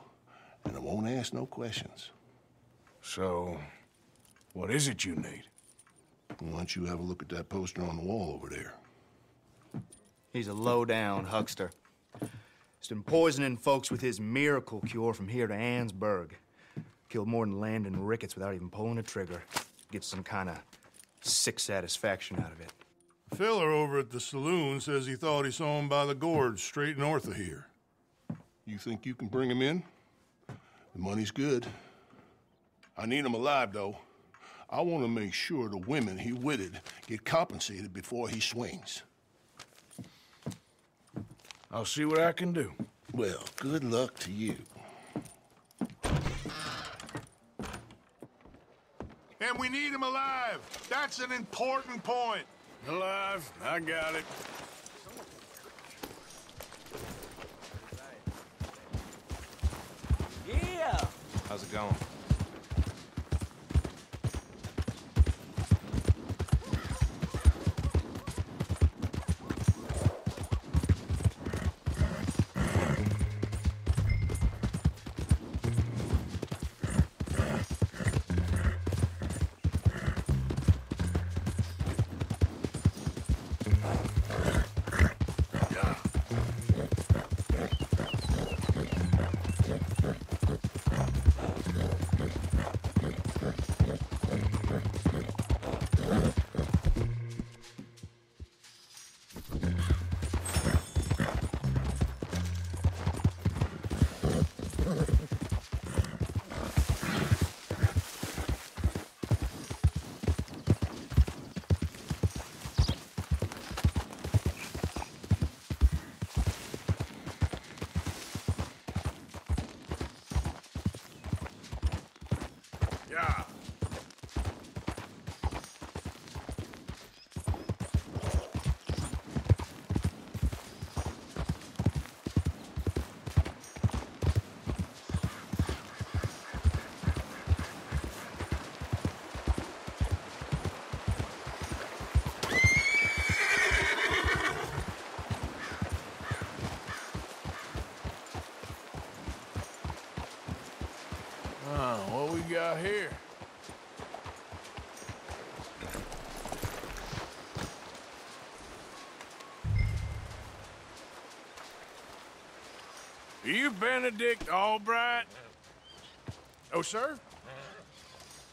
and I won't ask no questions. So, what is it you need? Why don't you have a look at that poster on the wall over there? He's a low-down huckster. He's been poisoning folks with his miracle cure from here to Annesburg. Killed more than Landon Ricketts without even pulling a trigger. Gets some kind of sick satisfaction out of it. The feller over at the saloon says he thought he saw him by the gorge straight north of here. You think you can bring him in? The money's good. I need him alive, though. I want to make sure the women he witted get compensated before he swings. I'll see what I can do. Well, good luck to you. And we need him alive. That's an important point. Alive, I got it. Yeah! How's it going? Yeah. What we got here? Are you Benedict Albright? Oh, sir?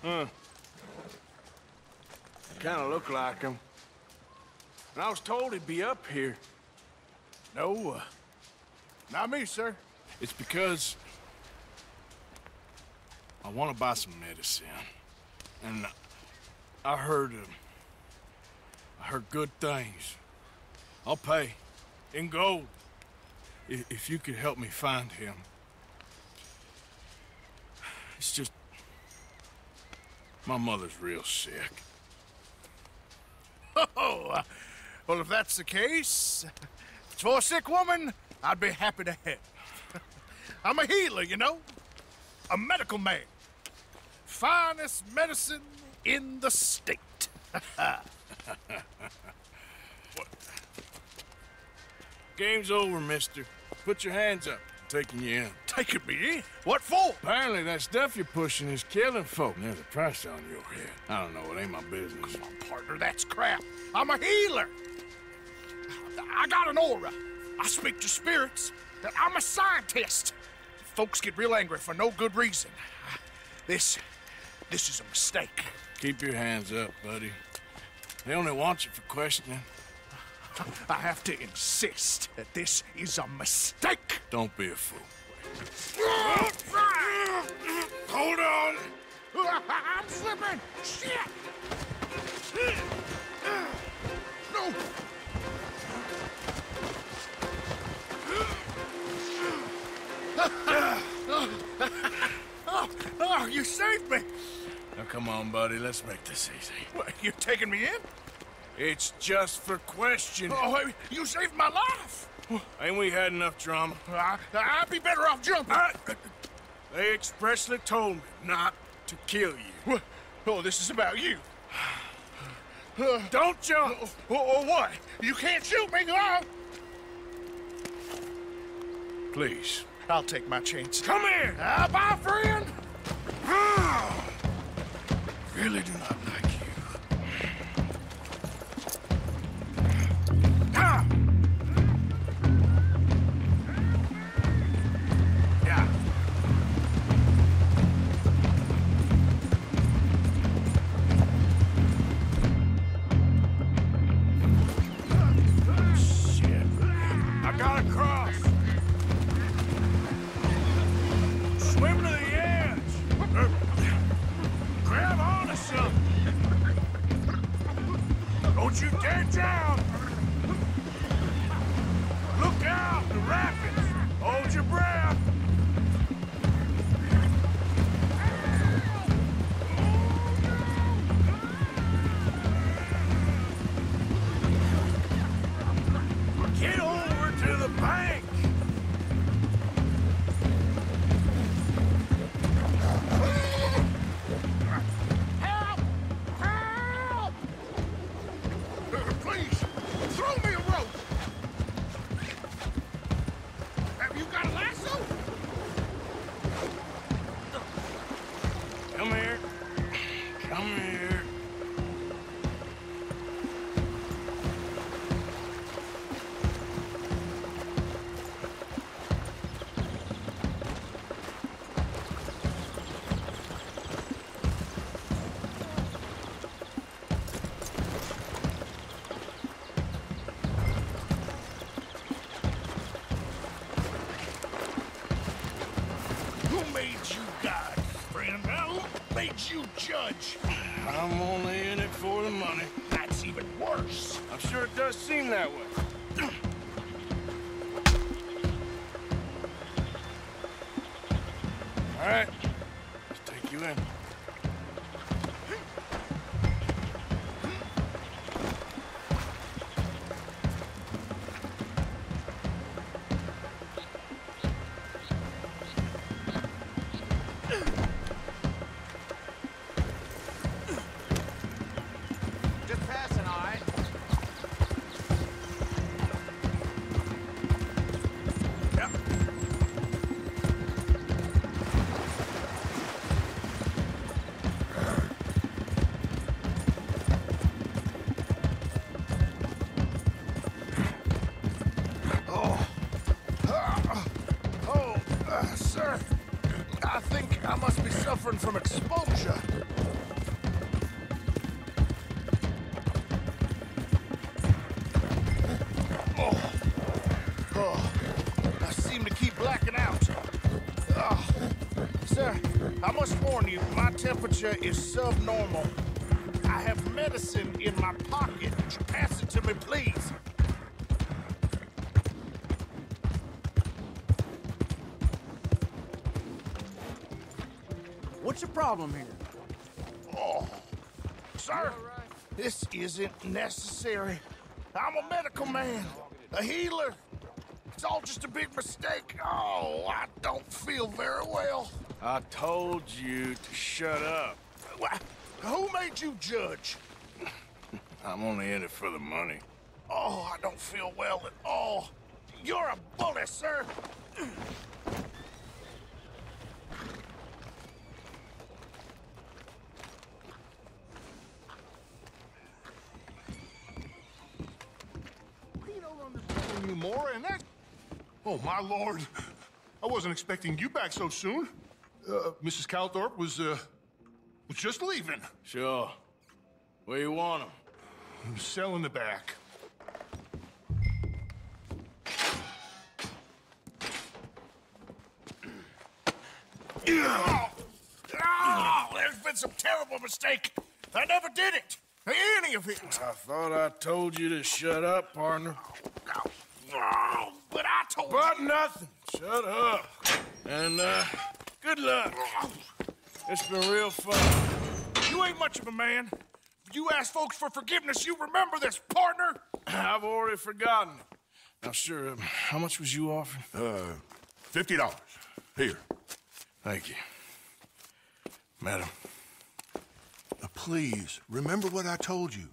Huh. Kind of look like him. And I was told he'd be up here. No, not me, sir. It's because I want to buy some medicine. And I heard good things. I'll pay in gold if you could help me find him. It's just my mother's real sick. Oh, well, if that's the case, if it's for a sick woman, I'd be happy to help. I'm a healer, you know, a medical man. Finest medicine in the state. What? Game's over, mister. Put your hands up. I'm taking you in. Taking me in? What for? Apparently that stuff you're pushing is killing folk. There's a price on your head. I don't know. It ain't my business. Come on, partner. That's crap. I'm a healer. I got an aura. I speak to spirits. I'm a scientist. Folks get real angry for no good reason. This is a mistake. Keep your hands up, buddy. They only want you for questioning. I have to insist that this is a mistake. Don't be a fool. Hold on. I'm slipping. Shit. No. Oh, you saved me. Now, come on, buddy. Let's make this easy. What, you taking me in? It's just for questioning. Oh, you saved my life. Ain't we had enough drama? I'd be better off jumping. They expressly told me not to kill you. Oh, this is about you. Don't jump! Or what? You can't shoot me, no! Please. I'll take my chance. Come here! Bye, friend! Really do not like you. Yeah. Shit. I gotta cross. Swim to the edge. Grab onto something. Don't you dare drown. Look out, the rapids. Hold your breath. Get over to the bank. Help! Help! Please, throw me a rope. Have you got a lasso? Come here. Come here. Who made you God, friend? Who made you judge? I'm only in it for the money. That's even worse. I'm sure it does seem that way. All right, let's take you in. Just passing, all right? Yep. Sir, I think I must be suffering from exposure. I seem to keep blacking out. Sir, I must warn you, my temperature is subnormal. I have medicine in my pocket. Would you pass it to me, please? What's your problem here? Oh, sir, this isn't necessary. I'm a medical man, a healer. It's all just a big mistake. Oh, I don't feel very well. I told you to shut up. Who made you judge? I'm only in it for the money. Oh, I don't feel well at all. You're a bully, sir. He don't understand you more, and that's Oh, my lord. I wasn't expecting you back so soon. Mrs. Calthorpe was just leaving. Sure. Where you want him? I'm selling the back. Oh, there's been some terrible mistake. I never did it. Any of it. I thought I told you to shut up, partner. Oh, but I told you. But nothing. Shut up. And, good luck. It's been real fun. You ain't much of a man. You ask folks for forgiveness, you remember this, partner? I've already forgotten. Now, sure, how much was you offering? $50. Here. Thank you. Madam. Please, remember what I told you.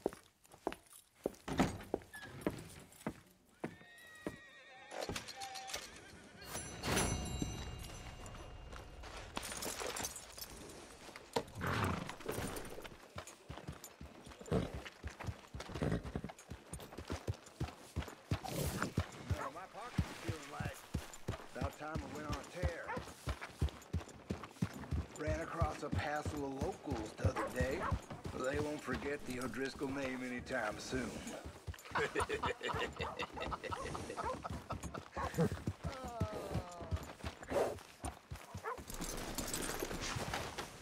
Ran across a passel of locals the other day. They won't forget the O'Driscoll name anytime soon.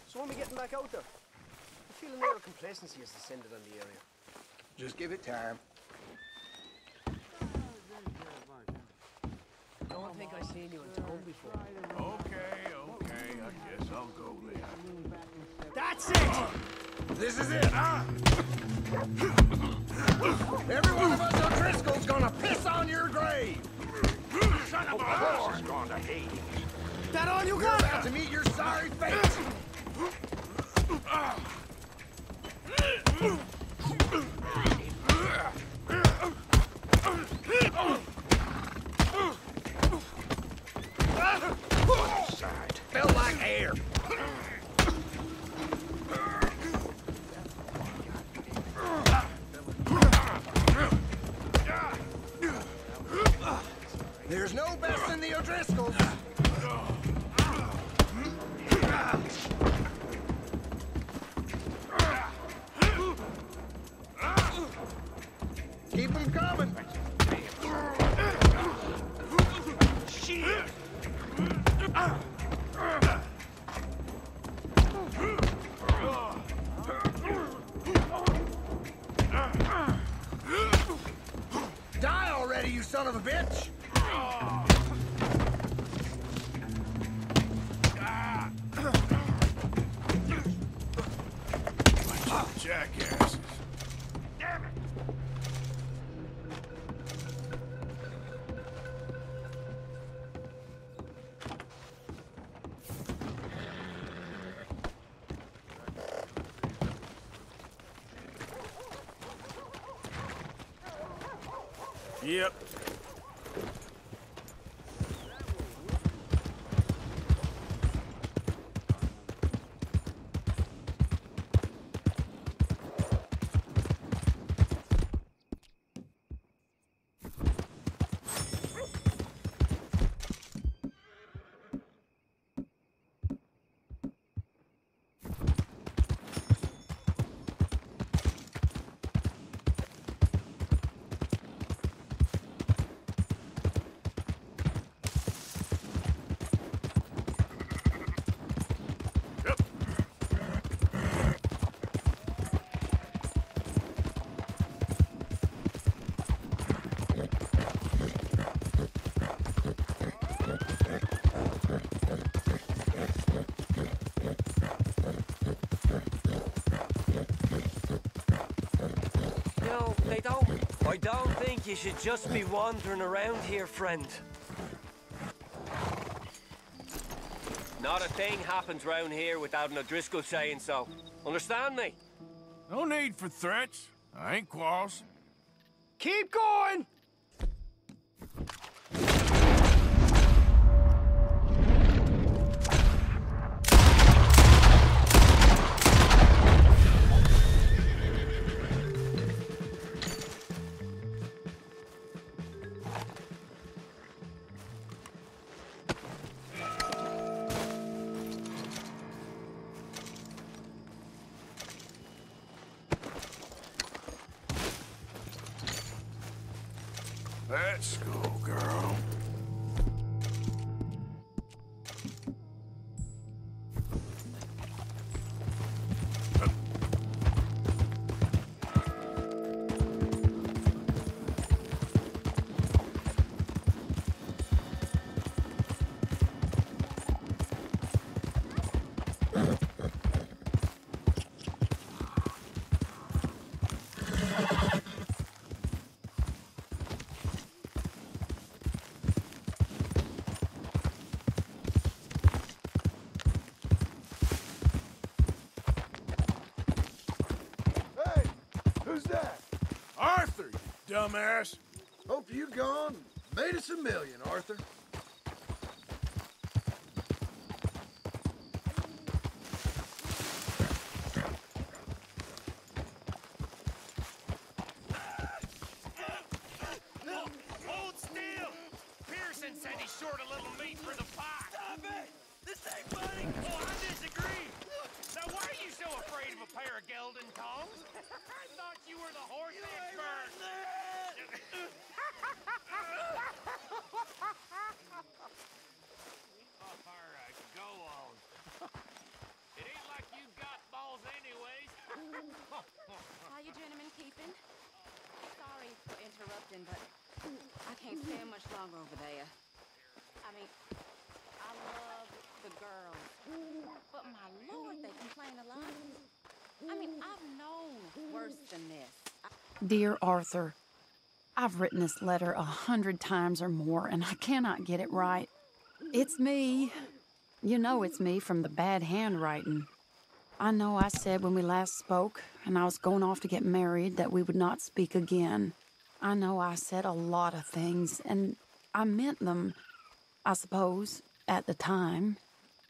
So when are we getting back out there? I'm feeling more complacency has descended on the area. Just give it time. I don't think I've seen you in town before. Okay, I guess I'll go then. That's it! This is it, huh? Every one of us O'Driscoll's gonna piss on your grave! Son of a whore! Gone to Hades. That all you You're got? about to meet your sorry fate! Felt like air. There's no best in the O'Driscolls. Keep them coming. Shit. Die already, you son of a bitch! Jackasses. Damn it! Yep. No, I don't think you should just be wandering around here, friend. Not a thing happens round here without an O'Driscoll saying so. Understand me? No need for threats. I ain't quarrelsome. Keep going! Let's go, girl. Who's that? Arthur, you dumbass. Hope you gone. Made us $1 million, Arthur. Hold still! Pearson said he's short a little meat for the pie. Stop it! This ain't funny! Oh, I disagree! Now, why are you so afraid of a pair of gelding tongs? I thought you were the horse expert! Go on. It ain't like you got balls anyways. How you gentlemen keeping? Sorry for interrupting, but I can't stand much longer over there. I mean, I love the girls, but my lord, they complain a lot. I mean, I've known worse than this. Dear Arthur, I've written this letter 100 times or more, and I cannot get it right. It's me. You know it's me from the bad handwriting. I know I said when we last spoke, and I was going off to get married, that we would not speak again. I know I said a lot of things, and I meant them, I suppose, at the time.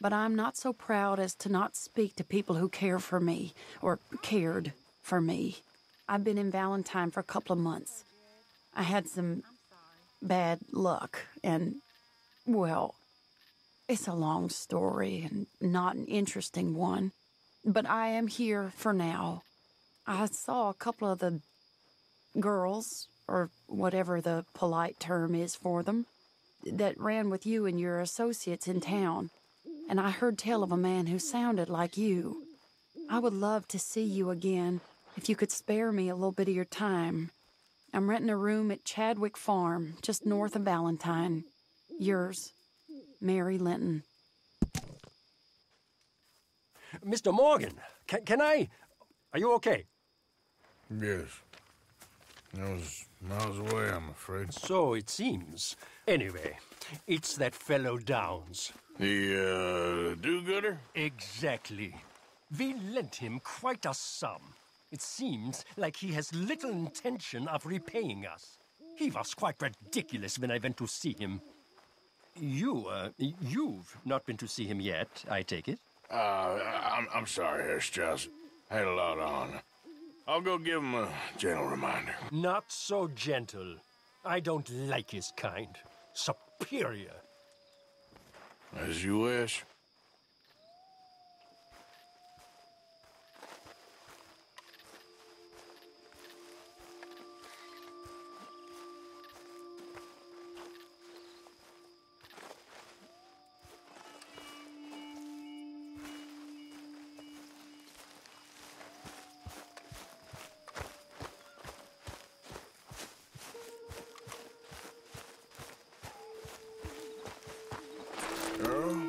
But I'm not so proud as to not speak to people who care for me, or cared for me. I've been in Valentine for a couple of months. I had some bad luck, and, well, it's a long story and not an interesting one. But I am here for now. I saw a couple of the girls, or whatever the polite term is for them, that ran with you and your associates in town. And I heard tell of a man who sounded like you. I would love to see you again, if you could spare me a little bit of your time. I'm renting a room at Chadwick Farm, just north of Valentine. Yours, Mary Linton. Mr. Morgan, can I... Are you okay? Yes. I was miles away, I'm afraid. So it seems. Anyway, it's that fellow Downs. The, do-gooder? Exactly. We lent him quite a sum. It seems like he has little intention of repaying us. He was quite ridiculous when I went to see him. You've not been to see him yet, I take it? I'm sorry, Harris Johnson. I had a lot on. I'll go give him a gentle reminder. Not so gentle. I don't like his kind. Superior. As you wish. Girl,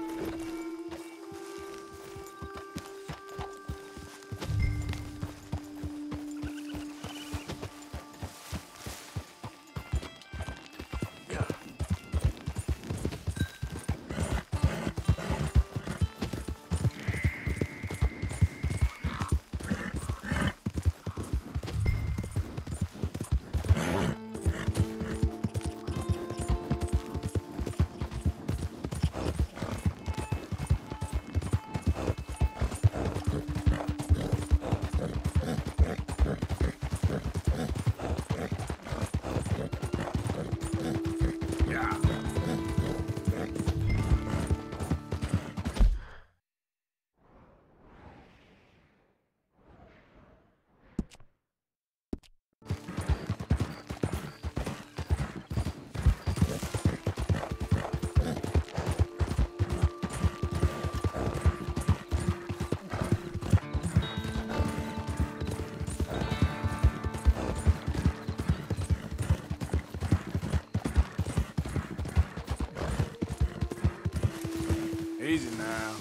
Easy now.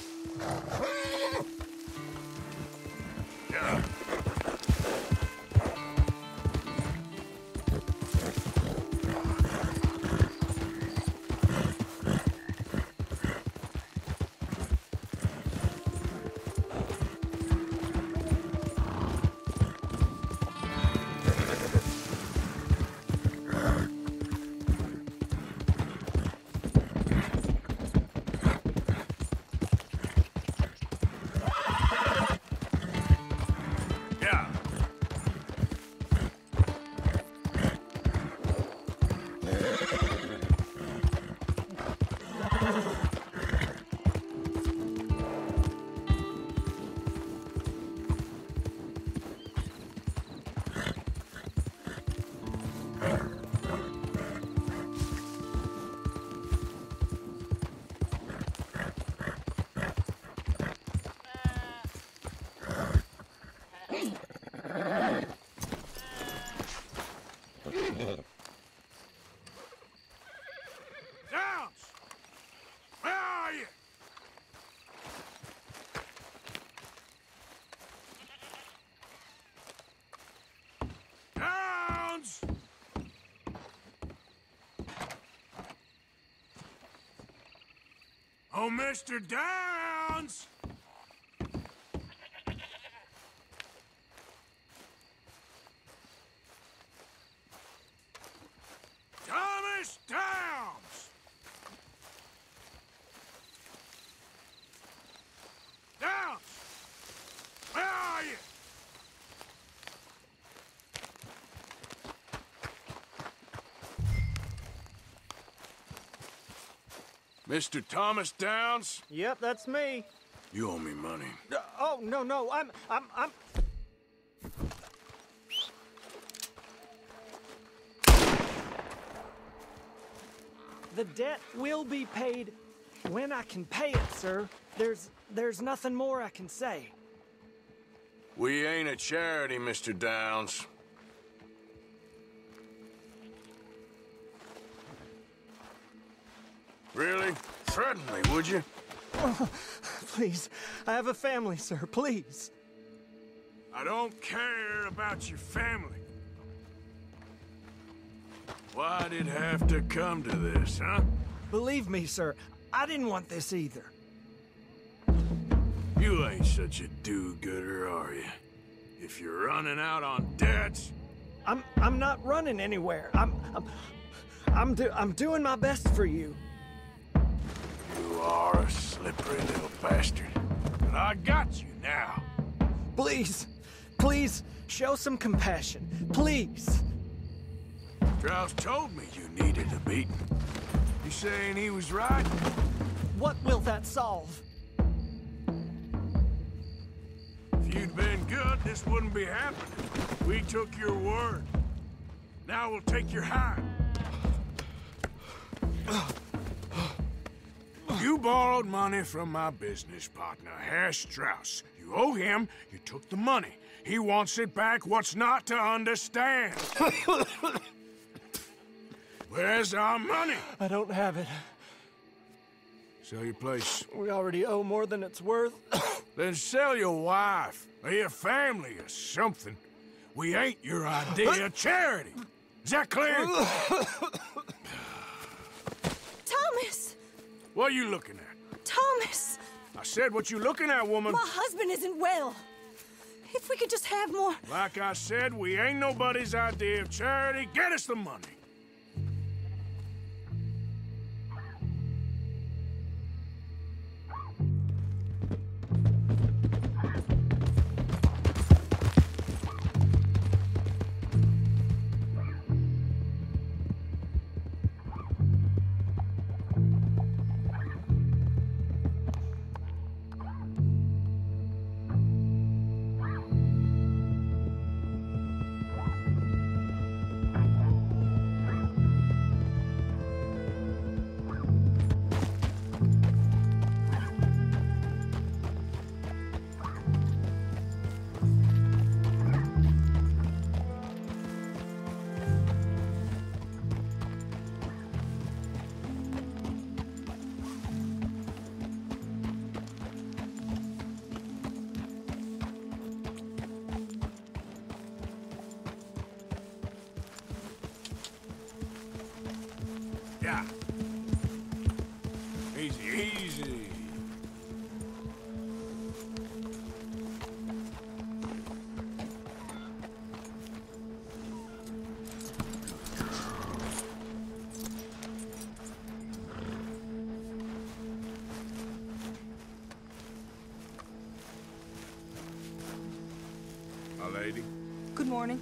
Yeah. Oh, Mr. Downs! Thomas Downs! Downs! Where are you? Mr. Thomas Downs? Yep, that's me. You owe me money. Oh, no, I'm... The debt will be paid when I can pay it, sir. There's nothing more I can say. We ain't a charity, Mr. Downs. Really? Threaten me, would you? Oh, please, I have a family, sir, please. I don't care about your family. Why'd it have to come to this, huh? Believe me, sir, I didn't want this either. You ain't such a do-gooder, are you? If you're running out on debts... I'm not running anywhere. I'm doing my best for you. You are a slippery little bastard. But I got you now. Please, show some compassion. Please. Strauss told me you needed a beating. You saying he was right? What will that solve? If you'd been good, this wouldn't be happening. We took your word. Now we'll take your hide. You borrowed money from my business partner, Herr Strauss. You owe him, you took the money. He wants it back, what's not to understand? Where's our money? I don't have it. Sell your place. We already owe more than it's worth. Then sell your wife, or your family, or something. We ain't your idea of charity. Is that clear? Thomas! What are you looking at? Thomas! I said what you looking at, woman. My husband isn't well. If we could just have more... Like I said, we ain't nobody's idea of charity. Get us the money. Yeah. Easy, easy. My lady. Good morning.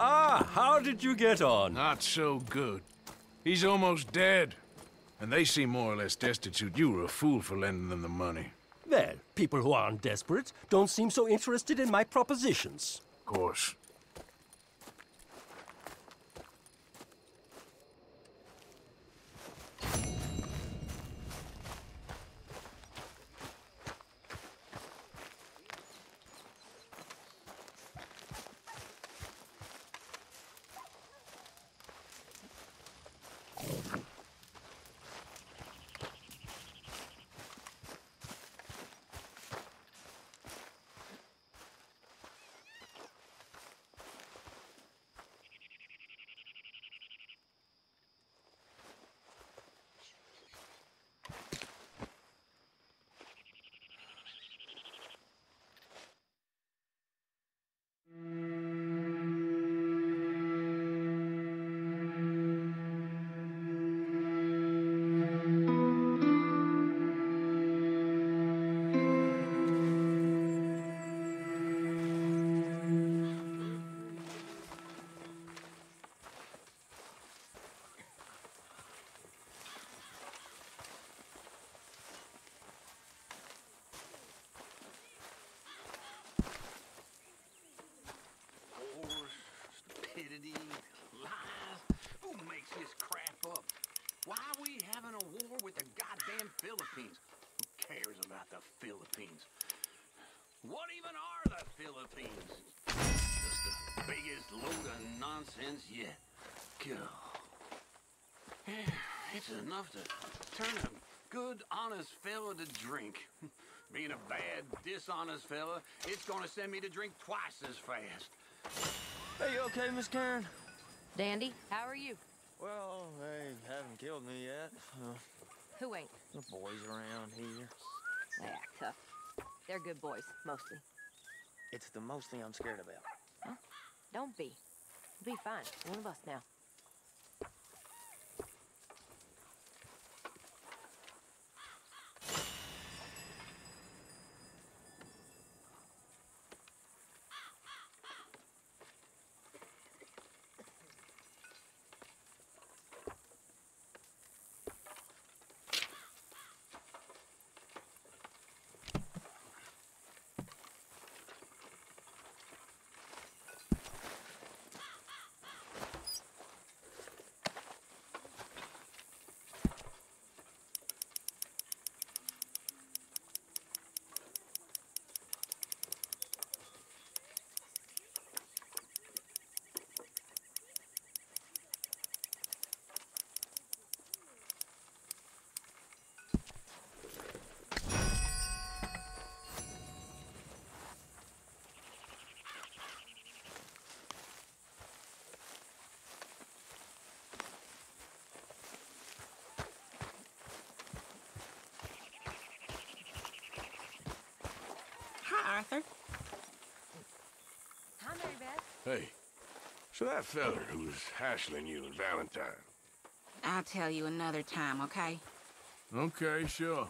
Ah, how did you get on? Not so good. He's almost dead. And they seem more or less destitute. You were a fool for lending them the money. Well, people who aren't desperate don't seem so interested in my propositions. Of course. Stupidity, lies. Who makes this crap up? Why are we having a war with the goddamn Philippines? Who cares about the Philippines? What even are the Philippines? Just the biggest load of nonsense yet. God. It's enough to turn a good, honest fella to drink. Being a bad, dishonest fella, it's gonna send me to drink twice as fast. Hey, you okay, Miss Karen? Dandy, how are you? Well, they haven't killed me yet. Who ain't? The boys around here. Yeah, tough. They're good boys, mostly. It's the mostly I'm scared about. Huh? Don't be. You'll be fine. One of us now. Hi, Arthur. Hi, Mary Beth. Hey, so that feller who was hassling you and Valentine. I'll tell you another time, okay? Okay, sure.